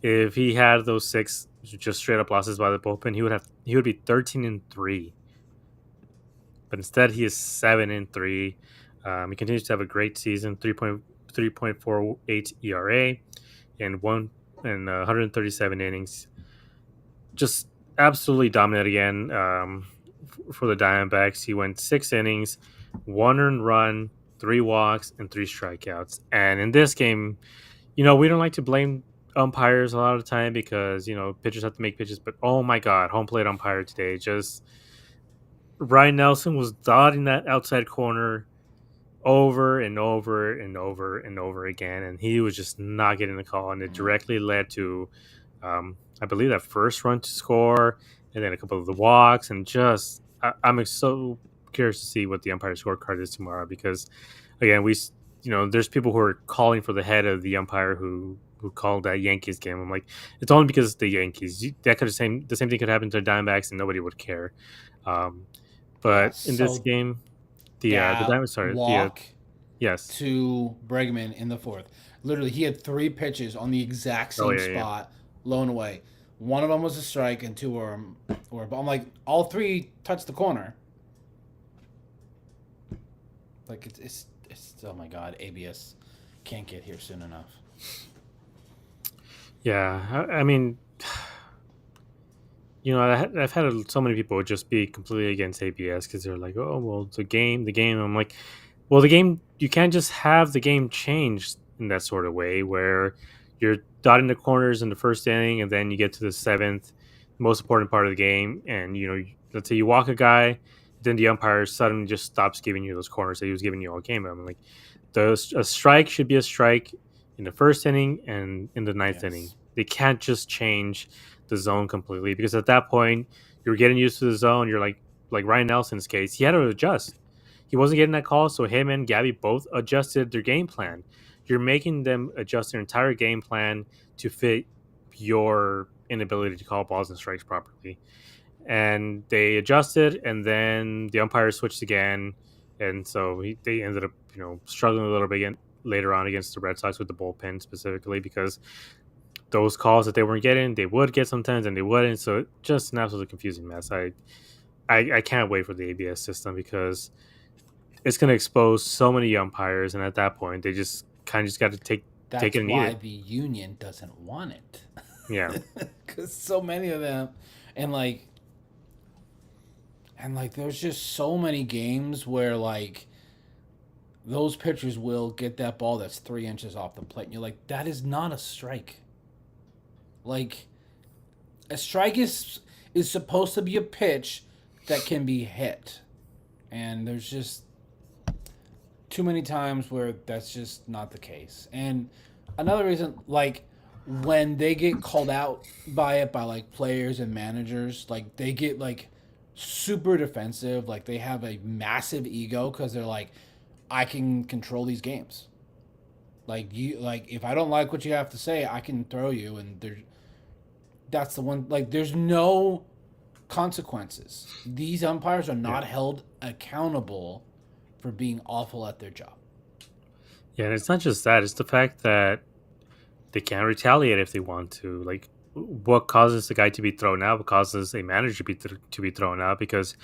if he had those 6 just straight up losses by the bullpen, he would be 13-3. But instead he is 7-3. He continues to have a great season, 3.48 ERA and 137 innings. Just absolutely dominant again, for the Diamondbacks. He went 6 innings, 1 earned run, 3 walks, and 3 strikeouts. And in this game, we don't like to blame umpires a lot of the time because pitchers have to make pitches. But oh my God, home plate umpire today, just Ryan Nelson was dotting that outside corner over and over and over and over again, and he was just not getting the call, and it Mm. directly led to, I believe, that first run to score, and then a couple of the walks, and just I'm so curious to see what the umpire scorecard is tomorrow because, again, there's people who are calling for the head of the umpire who called that Yankees game. I'm like, it's only because it's the Yankees. That could the same thing could happen to the Diamondbacks, and nobody would care. Um, Yeah, but in this so game, the that Diamond, sorry, walk yes, to Bregman in the fourth. Literally, he had 3 pitches on the exact oh same yeah, yeah, spot, blown away. One of them was a strike, and 2 were. But I'm like, all 3 touched the corner. Like it's oh my God, ABS can't get here soon enough. yeah. I mean, I've had so many people just be completely against ABS because they're like, oh well, the game. I'm like, well, the game, you can't just have the game changed in that sort of way where you're dotting the corners in the first inning and then you get to the seventh, most important part of the game, and let's say you walk a guy, then the umpire suddenly just stops giving you those corners that he was giving you all game. I'm like, a strike should be a strike in the first inning and in the ninth inning. Yes. They can't just change the zone completely because at that point you're getting used to the zone. You're like Ryan Nelson's case, he had to adjust. He wasn't getting that call, so him and Gabby both adjusted their game plan. You're making them adjust their entire game plan to fit your inability to call balls and strikes properly. And they adjusted, and then the umpire switched again, and so they ended up struggling a little bit later on against the Red Sox with the bullpen specifically because those calls that they weren't getting, they would get sometimes and they wouldn't. So just an absolutely confusing mess. I can't wait for the ABS system because it's going to expose so many umpires, and at that point, they just kind of just got to take it That's and eat why it. the union doesn't want it, Yeah, because so many of them, and like there's just so many games where like those pitchers will get that ball that's 3 inches off the plate, and you're like, that is not a strike. Like a strike is supposed to be a pitch that can be hit, and there's just too many times where that's just not the case. And another reason, like when they get called out by it by like players and managers, like they get like super defensive, like they have a massive ego because they're like, I can control these games. Like if I don't like what you have to say, I can throw you, and that's the one. Like there's no consequences. These umpires are Yeah. not held accountable for being awful at their job. Yeah, and it's not just that; it's the fact that they can't retaliate if they want to. Like, what causes the guy to be thrown out? What causes a manager to be thrown out? Because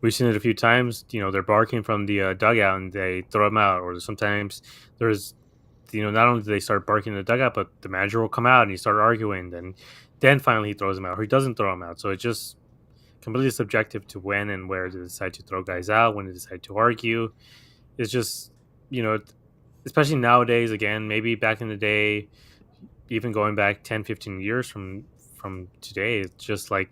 we've seen it a few times. They're barking from the dugout and they throw him out. Or sometimes there's, not only do they start barking in the dugout, but the manager will come out and he start arguing. Then finally he throws him out, or he doesn't throw him out. So it's just completely subjective to when and where to decide to throw guys out, when to decide to argue. It's just, you know, especially nowadays. Again, maybe back in the day, even going back 10, 15 years from today, it's just like,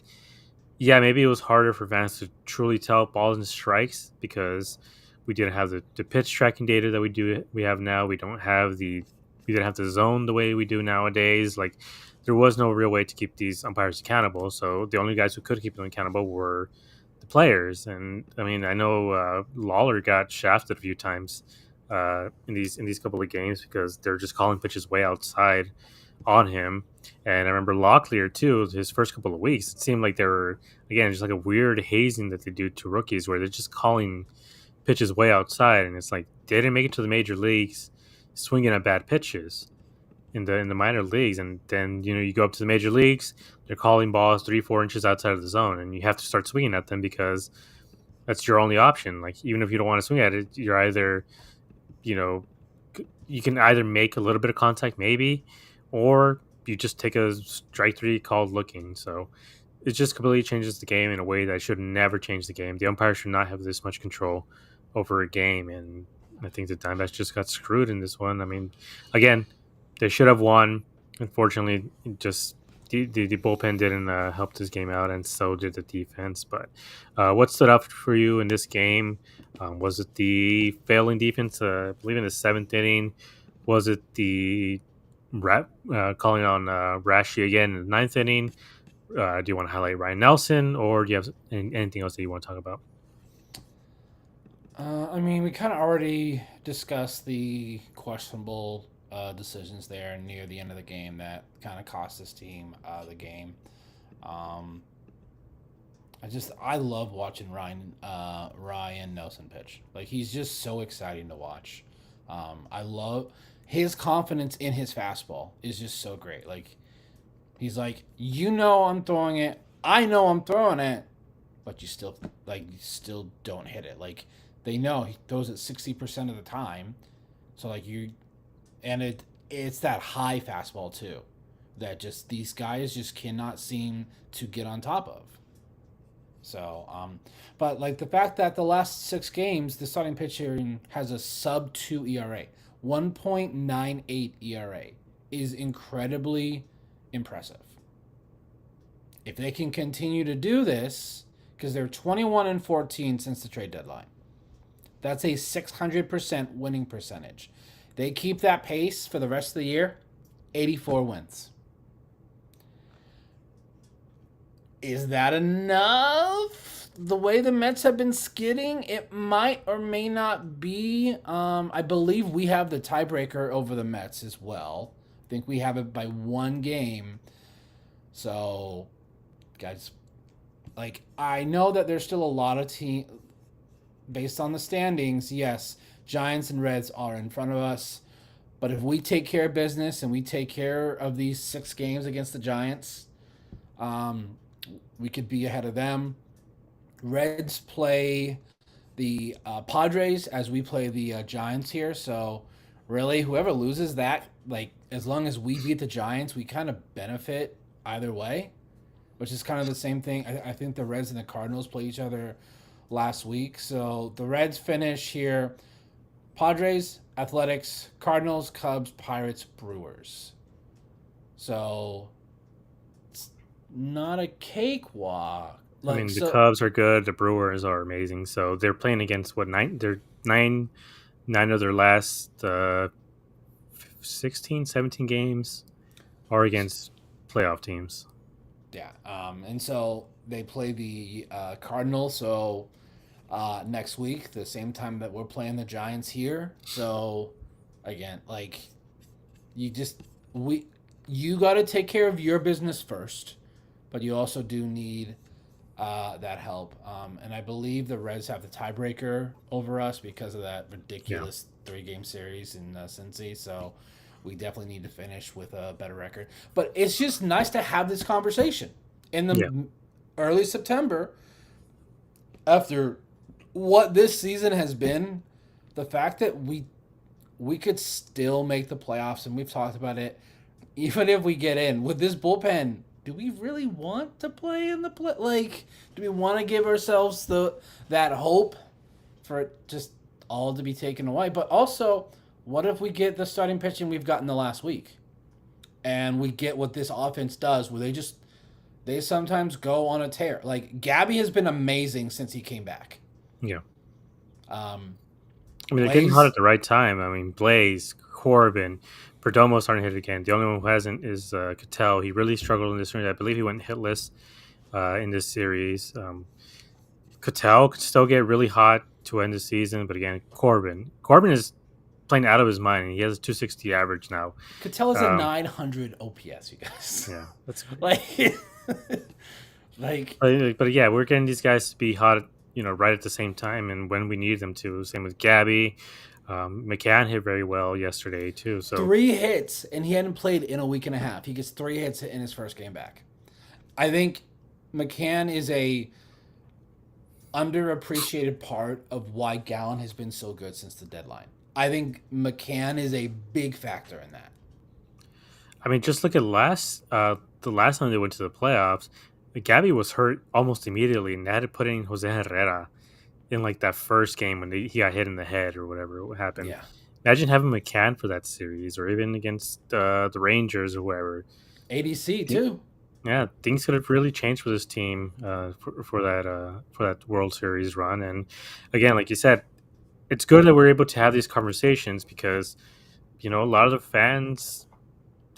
yeah, maybe it was harder for fans to truly tell balls and strikes because we didn't have the pitch tracking data that we have now. We didn't have the zone the way we do nowadays. Like, there was no real way to keep these umpires accountable, so the only guys who could keep them accountable were the players. And I mean, I know Lawler got shafted a few times in these couple of games because they're just calling pitches way outside on him. And I remember Locklear too. His first couple of weeks, it seemed like they were, again, just like a weird hazing that they do to rookies, where they're just calling pitches way outside, and it's like they didn't make it to the major leagues swinging at bad pitches in the minor leagues, and then you go up to the major leagues, they're calling balls 3-4 inches outside of the zone, and you have to start swinging at them because that's your only option. Like, even if you don't want to swing at it, you're either you know you can either make a little bit of contact maybe, or you just take a strike three called looking. So it just completely changes the game in a way that should never change the game. The umpire should not have this much control over a game, and I think the Diamondbacks just got screwed in this one. I mean, again, they should have won. Unfortunately, just the bullpen didn't help this game out, and so did the defense. But what stood out for you in this game? Was it the failing defense? I believe in the seventh inning. Was it the calling on Rashi again in the ninth inning? Do you want to highlight Ryan Nelson, or do you have anything else that you want to talk about? I mean, we kind of already discussed the questionable decisions there near the end of the game that kind of cost this team the game. Um, I love watching Ryan Nelson pitch. Like, he's just so exciting to watch. I love his confidence in his fastball is just so great. Like, he's like, I'm throwing it. I know I'm throwing it, but you still don't hit it. Like, they know he throws it 60% of the time. So like it's that high fastball too that just these guys just cannot seem to get on top of. So, but like the fact that the last 6 games, the starting pitcher has a sub 2 ERA, 1.98 ERA is incredibly impressive. If they can continue to do this, because they're 21-14 since the trade deadline, that's a 600% winning percentage. They keep that pace for the rest of the year, 84 wins. Is that enough? The way the Mets have been skidding, it might or may not be. I believe we have the tiebreaker over the Mets as well. I think we have it by 1 game. So, guys, like, I know that there's still a lot of team based on the standings. Yes, Giants and Reds are in front of us. But if we take care of business and we take care of these 6 games against the Giants, we could be ahead of them. Reds play the Padres as we play the Giants here. So really, whoever loses that, like, as long as we beat the Giants, we kind of benefit either way, which is kind of the same thing. I think the Reds and the Cardinals play each other last week. So the Reds finish here. Padres, Athletics, Cardinals, Cubs, Pirates, Brewers. So it's not a cakewalk. I mean, the Cubs are good. The Brewers are amazing. So they're playing against what, nine? They're nine of their last 16, 17 games are against playoff teams. Yeah. And so they play the Cardinals. So next week, the same time that we're playing the Giants here. So again, like, you got to take care of your business first, but you also do need that help. And I believe the Reds have the tiebreaker over us because of that Yeah. ridiculous 3-game series in Cincy. So we definitely need to finish with a better record. But it's just nice to have this conversation in Yeah. the early September after what this season has been. The fact that we could still make the playoffs, and we've talked about it. Even if we get in with this bullpen, do we really want to play in the play? Like, do we want to give ourselves that hope for it just all to be taken away? But also, what if we get the starting pitching we've gotten the last week, and we get what this offense does, where they sometimes go on a tear. Like Gabby has been amazing since he came back. Yeah. Um, I mean, they're getting hot Blaze, at the right time. I mean, Blaze, Corbin, Perdomo starting to hit again. The only one who hasn't is Cattell. He really struggled in this series. I believe he went hitless in this series. Cattell could still get really hot to end the season, but again, Corbin is playing out of his mind. He has a 260 average now. Cattell is a Um, 900 OPS, you guys. yeah, that's like, like but yeah, we're getting these guys to be hot, right at the same time and when we need them to. Same with Gabby. McCann hit very well yesterday too. So 3 hits, and he hadn't played in a week and a half. He gets 3 hits in his first game back. I think McCann is a underappreciated part of why Gallen has been so good since the deadline. I think McCann is a big factor in that. I mean, just look at the last time they went to the playoffs. Gabby was hurt almost immediately, and they had to put in Jose Herrera in like that first game when he got hit in the head or whatever happened. Yeah. Imagine having McCann for that series, or even against the Rangers or whoever. ADC too. Yeah, things could have really changed for this team for that World Series run. And again, like you said, it's good that we're able to have these conversations because a lot of the fans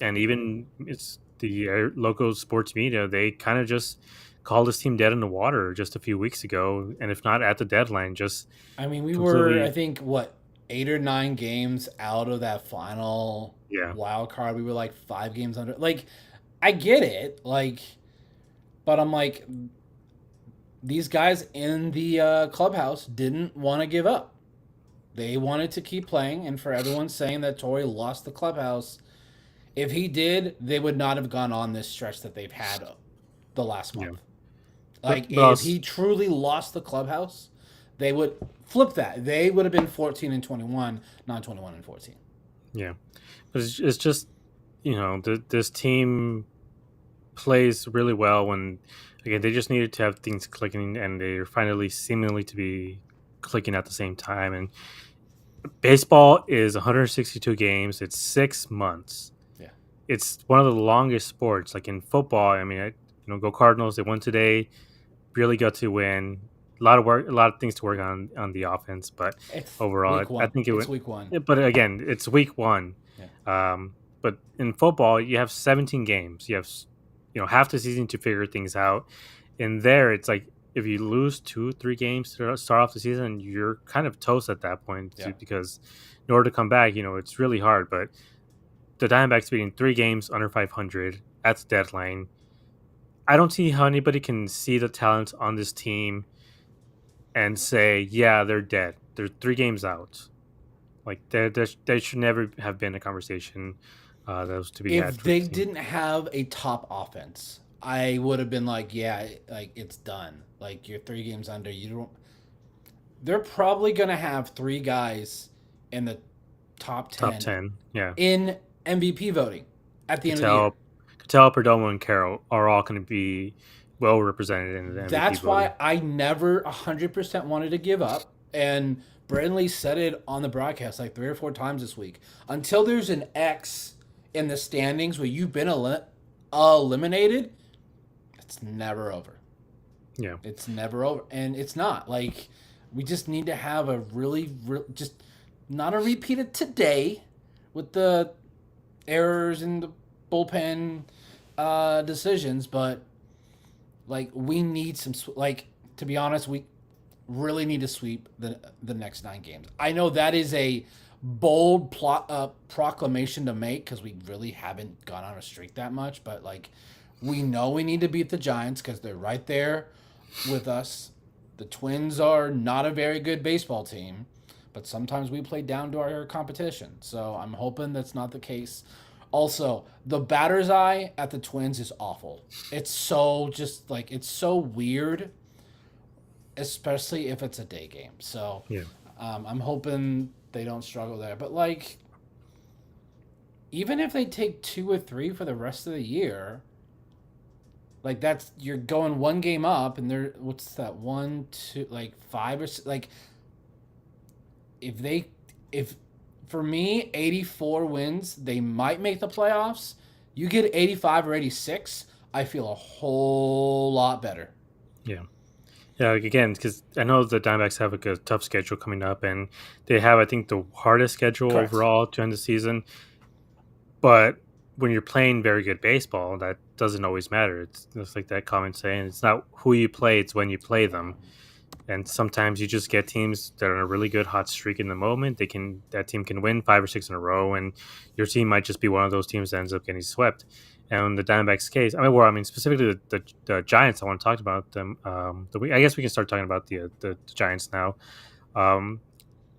and even it's the local sports media, they kind of just called this team dead in the water just a few weeks ago, and if not at the deadline, just I mean, we were, I completely, think, what, 8 or 9 games out of that final yeah, wild card. We were like 5 games under. Like, I get it. Like, but I'm like, these guys in the clubhouse didn't want to give up. They wanted to keep playing, and for everyone saying that Torrey lost the clubhouse, if he did, they would not have gone on this stretch that they've had the last yeah. month. But Like, but if also, he truly lost the clubhouse, they would flip that. They would have been 14-21, not 21-14. yeah, but it's just this team plays really well when again they just needed to have things clicking, and they're finally seemingly to be clicking at the same time. And baseball is 162 games. It's 6 months. Yeah. It's one of the longest sports. Like in football, I mean, go Cardinals. They won today. Really got to win. A lot of work, a lot of things to work on the offense, but It's overall, week I one. think it It's went. week one. Yeah, but again, it's week one. Yeah. But in football, you have 17 games. You have half the season to figure things out. In there, it's like if you lose 2-3 games to start off the season, you're kind of toast at that point Yeah. because in order to come back, it's really hard. But the Diamondbacks beating 3 games under 500 at the deadline. I don't see how anybody can see the talent on this team and say, yeah, they're dead. They're 3 games out. Like there should never have been a conversation that was to be had If for they this team. didn't have a top offense, I would have been like, yeah, like it's done. Like you're 3 games under. You don't. They're probably gonna have 3 guys in the top 10, Top 10, yeah. in MVP voting at the end of the year. Cattell, Perdomo, and Carroll are all going to be well represented in the MVP That's voting. why I never 100% wanted to give up. And Brandley said it on the broadcast like 3 or 4 times this week. Until there's an X in the standings where you've been eliminated, it's never over. Yeah. It's never over. And it's not. Like, we just need to have a just not a repeat of today with the errors in the bullpen decisions, but like we need some like to be honest, we really need to sweep the next 9 games. I know that is a bold proclamation to make because we really haven't gone on a streak that much, but like we know we need to beat the Giants because they're right there with us. The Twins are not a very good baseball team, but sometimes we play down to our competition. So I'm hoping that's not the case. Also, the batter's eye at the Twins is awful. It's so just like it's so weird, especially if it's a day game. So Yeah. I'm hoping they don't struggle there. But like, even if they take 2 or 3 for the rest of the year, like that's you're going one game up, and they're what's that 1, 2, like 5 like if they if for me 84 wins, they might make the playoffs. You get 85 or 86, I feel a whole lot better. Yeah. Yeah, like again, because I know the Diamondbacks have like a tough schedule coming up, and they have, I think, the hardest schedule Correct. overall to end the season. But when you're playing very good baseball, that doesn't always matter. It's just like that common saying: it's not who you play; it's when you play them. And sometimes you just get teams that are in a really good hot streak in the moment. That team can win 5 or 6 in a row, and your team might just be one of those teams that ends up getting swept. And in the Diamondbacks case, specifically the Giants. I want to talk about them. I guess we can start talking about the Giants now. Um,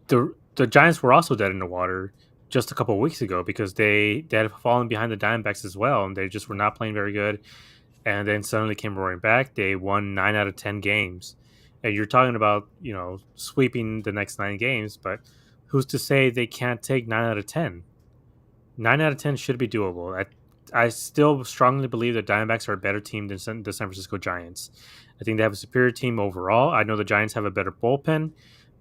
the Giants were also dead in the water just a couple of weeks ago because they had fallen behind the Diamondbacks as well, and they just were not playing very good. And then suddenly came roaring back. They won 9 out of 10 games, and you're talking about sweeping the next 9 games, but who's to say they can't take 9 out of 10? 9 out of 10 should be doable. I still strongly believe that Diamondbacks are a better team than the San Francisco Giants. I think they have a superior team overall. I know the Giants have a better bullpen,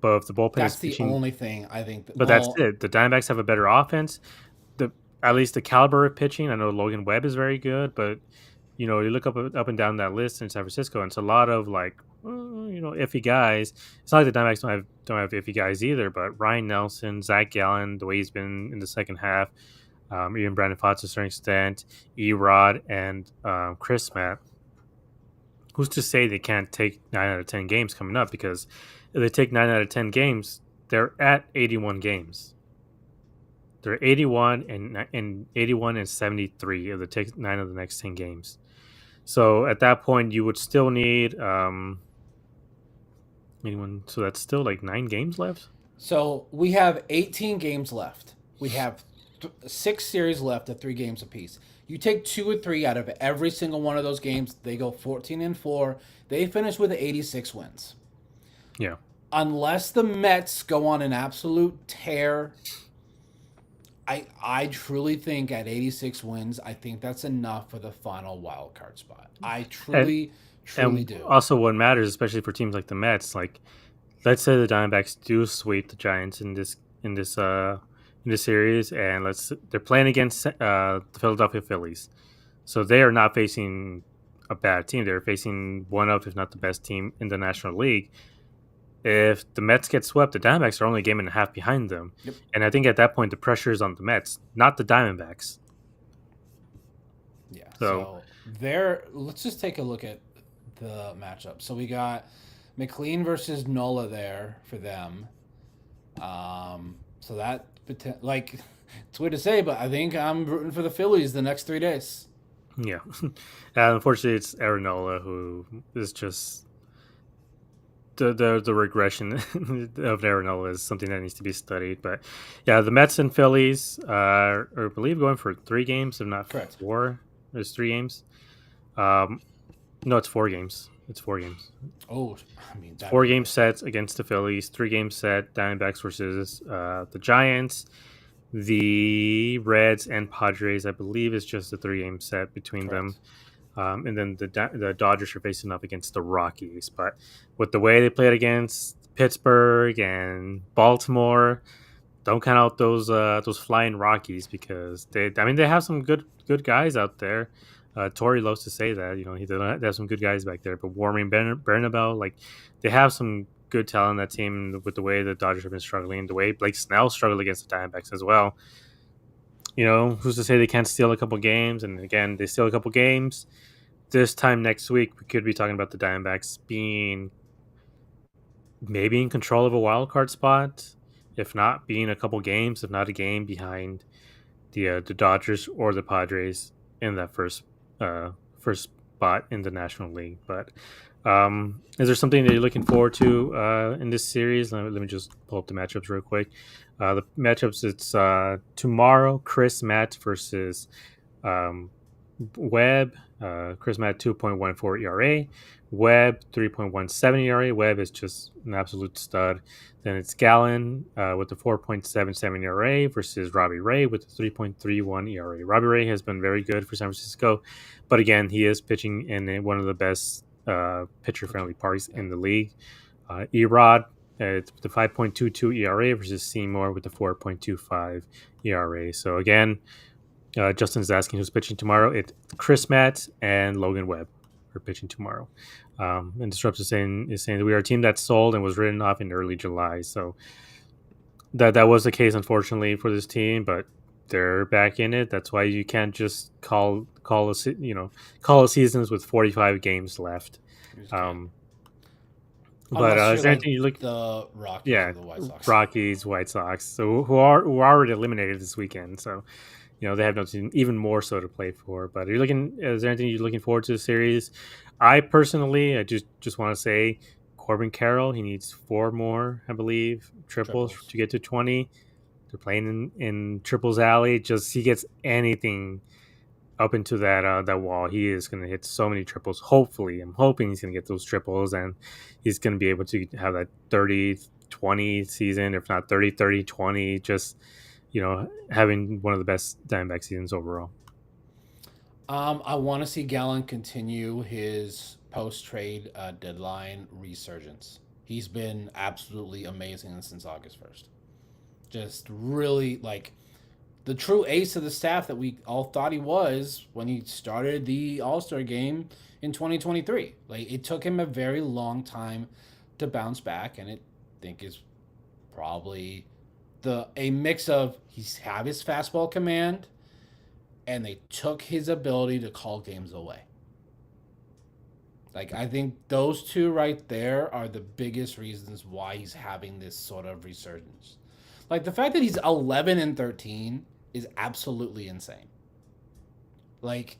but if the bullpen is That's the pitching, only thing I think that, but that's well, it. The Diamondbacks have a better offense. The At least the caliber of pitching. I know Logan Webb is very good, but you look up and down that list in San Francisco, and it's a lot of like iffy guys. It's not like the Diamondbacks don't have iffy guys either, but Ryan Nelson, Zach Gallen, the way he's been in the second half, even Brandon Potts to a certain extent, Erod and Chris Matt. Who's to say they can't take 9 out of 10 games coming up? Because if they take 9 out of 10 games, they're at 81 games. They're 81 and 73 of the take 9 of the next 10 games. So at that point, you would still need anyone. So that's still like 9 games left. so we have 18 games left. We have 6 series left at 3 games apiece. You take 2 or 3 out of every single one of those games, they go 14-4. They finish with 86 wins. Yeah, Unless the Mets go on an absolute tear, I truly think at 86 wins, I think that's enough for the final wild card spot. I and truly do. also what matters, especially for teams like the Mets, like let's say the Diamondbacks do sweep the Giants in this series, and they're playing against the Philadelphia Phillies, so they are not facing a bad team. They're facing one of, if not the best team in the National League. If the Mets get swept, the Diamondbacks are only a game and a half behind them. Yep. And I think at that point, the pressure is on the Mets, not the Diamondbacks. Yeah. So, So there, let's just take a look at the matchup. So we got McLean versus Nola there for them. So that like it's weird to say, but I think I'm rooting for the Phillies the next 3 days. yeah. Unfortunately, it's Aranola who is just the regression of Aranola is something that needs to be studied. But yeah, the Mets and Phillies are, I believe, going for 3 games, if not Correct. four. There's 3 games. Um, no, it's 4 games. It's 4 games. Oh, I mean that. 4 game sets against the Phillies, 3 game set Diamondbacks versus the Giants, the Reds and Padres. I believe is just a 3 game set between them, Correct. and then the Dodgers are facing up against the Rockies. But with the way they played against Pittsburgh and Baltimore, don't count out those flying Rockies because they have some good guys out there. Tori loves to say that they have some good guys back there, but Warming Bernabel, like they have some good talent on that team with the way the Dodgers have been struggling, the way Blake Snell struggled against the Diamondbacks as well. Who's to say they can't steal a couple games? And again, they steal a couple games. This time next week, we could be talking about the Diamondbacks being maybe in control of a wild card spot, if not being a couple games, if not a game behind the Dodgers or the Padres in that first spot in the National League. But Is there something that you're looking forward to in this series? Let me just pull up the matchups real quick. The matchups, it's tomorrow, Chris Matt versus um, Webb. Chris Matt 2.14 ERA. Webb 3.17 ERA. Webb is just an absolute stud. Then it's Gallen with the 4.77 ERA versus Robbie Ray with the 3.31 ERA. Robbie Ray has been very good for San Francisco, but again, he is pitching in one of the best pitcher friendly parks Yeah. in the league. Erod at the 5.22 ERA versus Seymour with the 4.25 ERA. So again, Justin is asking who's pitching tomorrow. It's Chris Matt and Logan Webb are pitching tomorrow. And Disrupts is saying that we are a team that sold and was written off in early July. So that was the case, unfortunately, for this team, but they're back in it. That's why you can't just call a seasons with 45 games left. You just can't. Um, but Unless is you're there like anything you look? the Rockies Yeah, or the White Sox. Rockies, White Sox, so who are already eliminated this weekend. So they have nothing even more so to play for. But are you looking? Is there anything you're looking forward to the series? I personally, I just want to say, Corbin Carroll, he needs four more, I believe, triples Triples. to get to 20. They're playing in triples alley. Just he gets anything up into that wall, he is going to hit so many triples. Hopefully, I'm hoping he's going to get those triples, and he's going to be able to have that 30-20 season, if not 30-30-20. Just having one of the best Diamondback seasons overall. I want to see Gallen continue his post trade deadline resurgence. He's been absolutely amazing since August 1st. Just really like the true ace of the staff that we all thought he was when he started the All Star game in 2023. Like it took him a very long time to bounce back, and I think is probably the a mix of he's have his fastball command, and they took his ability to call games away. Like I think those two right there are the biggest reasons why he's having this sort of resurgence. Like the fact that he's 11-13 is absolutely insane. Like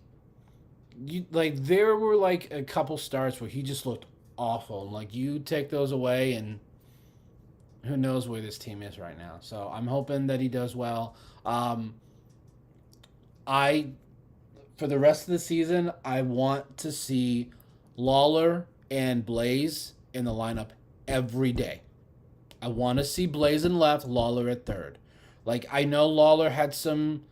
there were like a couple starts where he just looked awful. Like you take those away and who knows where this team is right now. So I'm hoping that he does well. I for the rest of the season, I want to see Lawler and Blaze in the lineup every day. I want to see Blaze in left, Lawler at third. Like I know Lawler had some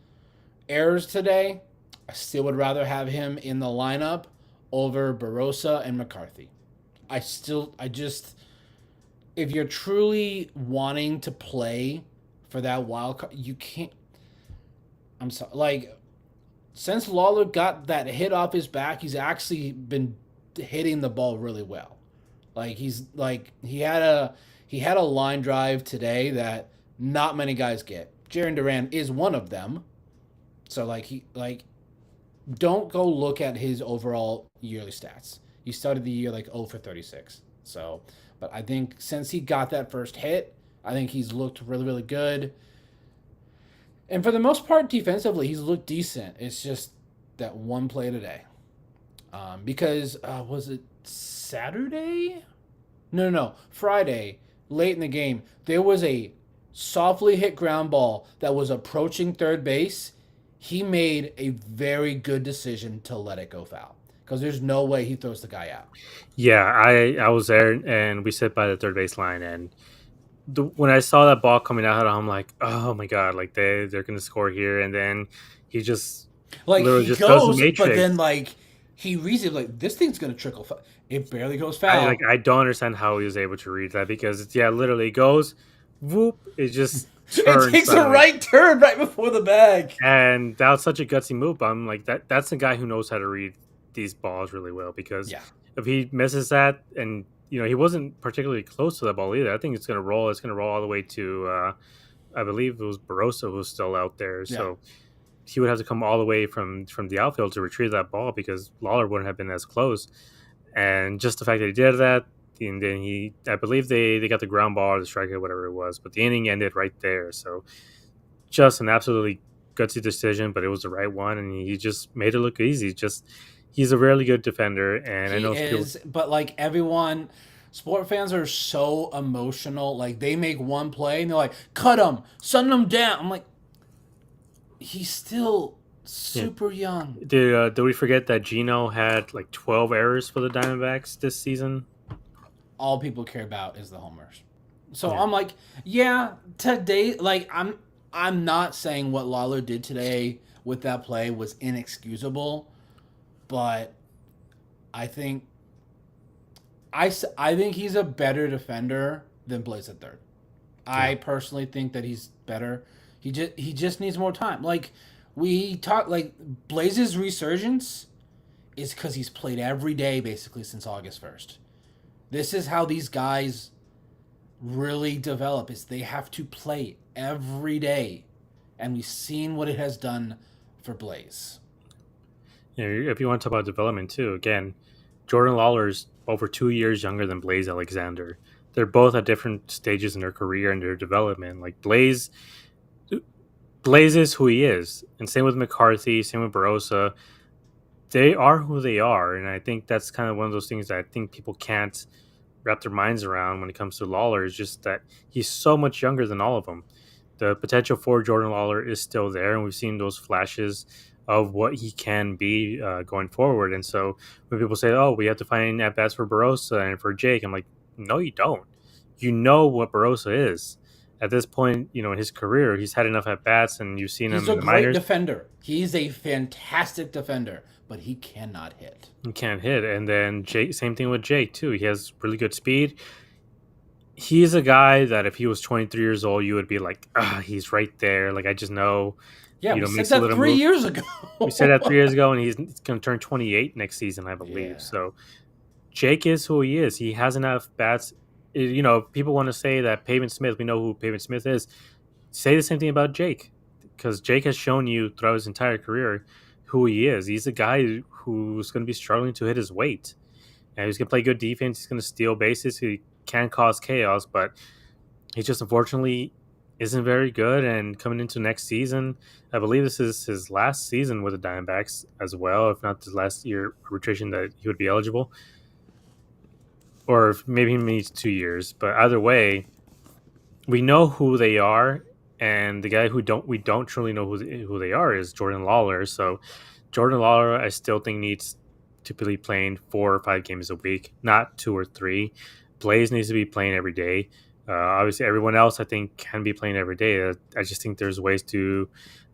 errors today. I still would rather have him in the lineup over Barossa and McCarthy. I just if you're truly wanting to play for that wild card, you can't. I'm sorry. Like since Lawler got that hit off his back, he's actually been hitting the ball really well. Like he had a line drive today that not many guys get. Jaron Duran is one of them. So don't go look at his overall yearly stats. He started the year like 0 for 36. So, but I think since he got that first hit, I think he's looked really really good. And for the most part, defensively, he's looked decent. It's just that one play today. Because was it Saturday? No, Friday, late in the game, there was a softly hit ground ball that was approaching third base. He made a very good decision to let it go foul because there's no way he throws the guy out. Yeah, I was there, and we sit by the third base line, and when I saw that ball coming out, I'm like, oh my god, like they're gonna score here, and then he just Like literally he just does the goes, but matrix. then like he reads it like this thing's gonna trickle. It barely goes I like foul. I don't understand how he was able to read that because it's literally goes whoop, it just It turns takes a suddenly. right turn right before the bag. And that was such a gutsy move. But I'm like that's the guy who knows how to read these balls really well because Yeah, if he misses that and he wasn't particularly close to that ball either. I think it's gonna roll. It's gonna roll all the way to I believe it was Barossa who was still out there. yeah. So he would have to come all the way from the outfield to retrieve that ball because Lawler wouldn't have been as close. And just the fact that he did that, and then I believe they got the ground ball or the strikeout, whatever it was, but the inning ended right there. So just an absolutely gutsy decision, but it was the right one, and he just made it look easy. Just he's a really good defender, and I He know people. is, but like everyone, sport fans are so emotional. Like they make one play and they're like, "Cut him, send him down." I'm like, he's still Yeah, super young. did we forget that Gino had like 12 errors for the Diamondbacks this season? All people care about is the homers. So Yeah, I'm like, yeah, today, like I'm not saying what Lawler did today with that play was inexcusable, but I think I think he's a better defender than Blaze at third. yeah. I personally think that he's better. He just needs more time. Like we talk, like Blaze's resurgence is because he's played every day basically since August 1st. This is how these guys really develop is they have to play every day, and we've seen what it has done for Blaze. Yeah, if you want to talk about development too, again, Jordan Lawler's over 2 years younger than Blaze Alexander. They're both at different stages in their career and their development. Like Blaze is who he is, and same with McCarthy, same with Barossa. They are who they are, and I think that's kind of one of those things that I think people can't wrap their minds around when it comes to Lawler. Is just that he's so much younger than all of them. The potential for Jordan Lawler is still there, and we've seen those flashes of what he can be going forward. And so when people say, "Oh, we have to find at bats for Barossa and for Jake," I'm like, "No, you don't. You know what Barossa is." At this point, in his career, he's had enough at bats, and you've seen He's him a in the great minors. defender. He's a fantastic defender, but he cannot hit. He can't hit, and then Jake. Same thing with Jake too. He has really good speed. He's a guy that if he was 23 years old, you would be like, he's right there. Like I just know, Yeah, we said makes a that little three move. years ago. We said that 3 years ago, and he's going to turn 28 next season, I believe. Yeah. So Jake is who he is. He has enough bats. People want to say that Pavin Smith. We know who Pavin Smith is. Say the same thing about Jake, because Jake has shown you throughout his entire career who he is. He's a guy who's going to be struggling to hit his weight, and he's going to play good defense. He's going to steal bases. He can cause chaos, but he just unfortunately isn't very good. And coming into next season, I believe this is his last season with the Diamondbacks as well, if not the last year arbitration that he would be eligible, or maybe he needs 2 years. But either way, we know who they are, and the guy we don't truly know who they are is Jordan Lawler. So Jordan Lawler, I still think needs to be playing 4 or 5 games a week, not 2 or 3. Blaze needs to be playing every day. Obviously, everyone else I think can be playing every day. I just think there's ways to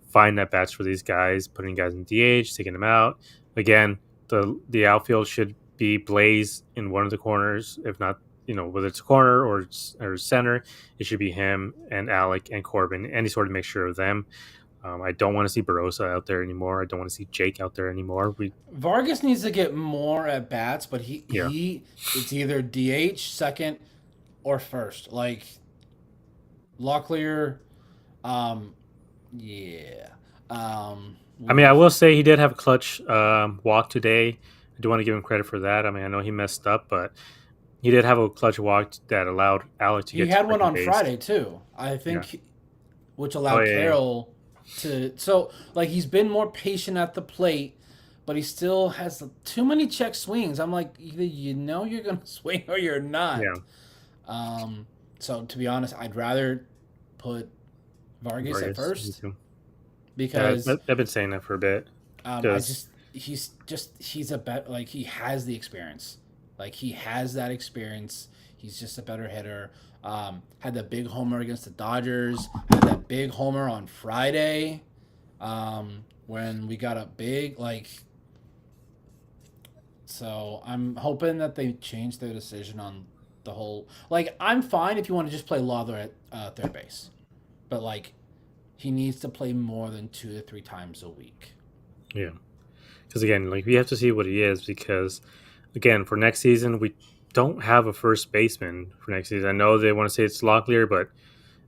find that bats for these guys, putting guys in DH, taking them out. Again, the outfield should be Blaze in one of the corners, if not, whether it's corner or center, it should be him and Alec and Corbin, any sort of mixture of them. I don't want to see Barossa out there anymore. I don't want to see Jake out there anymore. Vargas needs to get more at bats, but he Yeah, he it's either DH second or first. Like Locklear, um, yeah. I mean, I will say he did have a clutch walk today. I do want to give him credit for that. I mean, I know he messed up, but he did have a clutch walk that allowed Alec to He get to had one second on base. Friday too. I Yeah. think, which Oh allowed yeah, yeah, Carroll to. So like he's been more patient at the plate, but he still has too many check swings. I'm like, either you're gonna swing or you're yeah. not. Um, so to be honest, I'd rather put Vargas at Vargas, me first too. Yeah, because I've been saying that for a bit I because just he's a bet like he has the experience, like he has that experience. He's just a better hitter. Had that big homer against the Dodgers. Had that big homer on Friday, when we got a big like. So I'm hoping that they change their decision on the whole. Like I'm fine if you want to just play Lawler at third base, but like he needs to play more than 2 to 3 times a week. yeah, because again, like we have to see what he is because again for next season we don't have a first baseman for next season. I know they want to say it's Locklear, but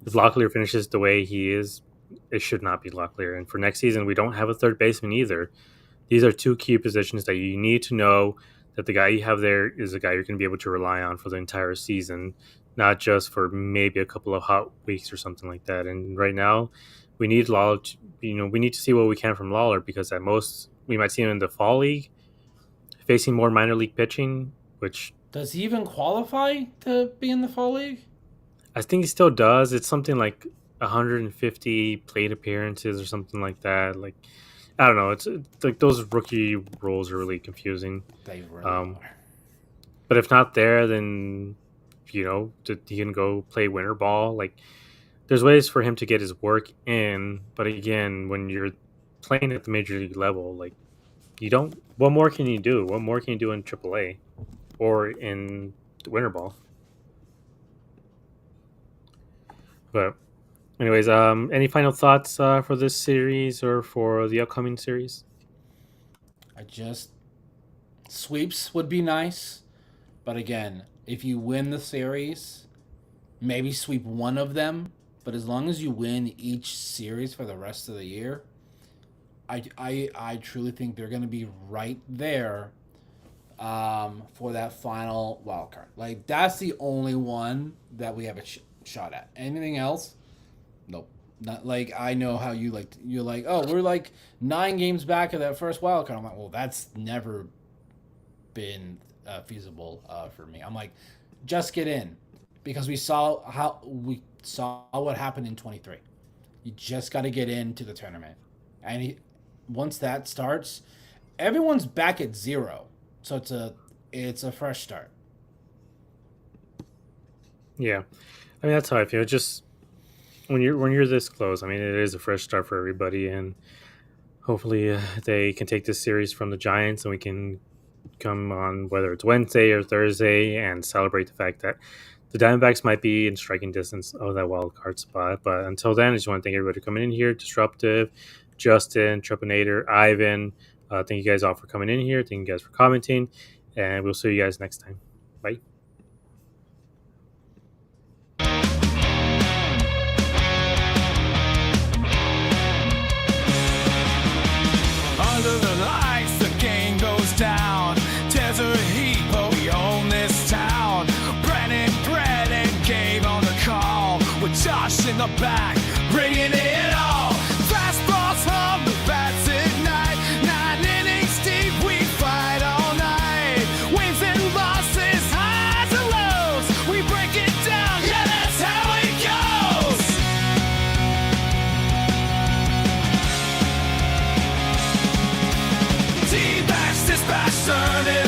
if Locklear finishes the way he is, it should not be Locklear. And for next season, we don't have a third baseman either. These are two key positions that you need to know that the guy you have there is a guy you're going to be able to rely on for the entire season, not just for maybe a couple of hot weeks or something like that. And right now, we need Lawler. We need to see what we can from Lawler because at most we might see him in the fall league, facing more minor league pitching, which Does he even qualify to be in the fall league? I think he still does. It's something like 150 plate appearances or something like that. Like I don't know. It's like those rookie roles are really confusing. They really Um, are. but if not there, then he can go play winter ball. Like there's ways for him to get his work in. But again, when you're playing at the major league level, like you don't. What more can you do? What more can you do in AAA or in the winter ball? But anyways, any final thoughts for this series or for the upcoming series? I just sweeps would be nice, but again, if you win the series, maybe sweep one of them. But as long as you win each series for the rest of the year, I truly think they're going to be right there for that final wild card. Like that's the only one that we have a shot at. Anything else? Nope. Not like I know how you like. You're like, oh, we're like 9 games back of that first wild card. I'm like, well, that's never been feasible for me. I'm like, just get in because we saw what happened in 23. You just got to get into the tournament, and once that starts, everyone's back at 0. So it's a fresh start. Yeah, I mean that's how I feel. Just when you're this close, I mean it is a fresh start for everybody, and hopefully they can take this series from the Giants, and we can come on whether it's Wednesday or Thursday and celebrate the fact that the Diamondbacks might be in striking distance of that wild card spot. But until then, I just want to thank everybody for coming in here. Disruptive, Justin, Trepanator, Ivan. Thank you guys all for coming in here. Thank you guys for commenting. And we'll see you guys next time. Bye. Under the lights, the game goes down. Desert heat, but we own this town. Brennan gave on the call. With Josh in the back, bringing it all. Fastballs hum, the bats ignite. 9 innings deep, we fight all night. Wins and losses, highs and lows. We break it down, yeah, that's how it goes. Dbacks, dispatch, turn it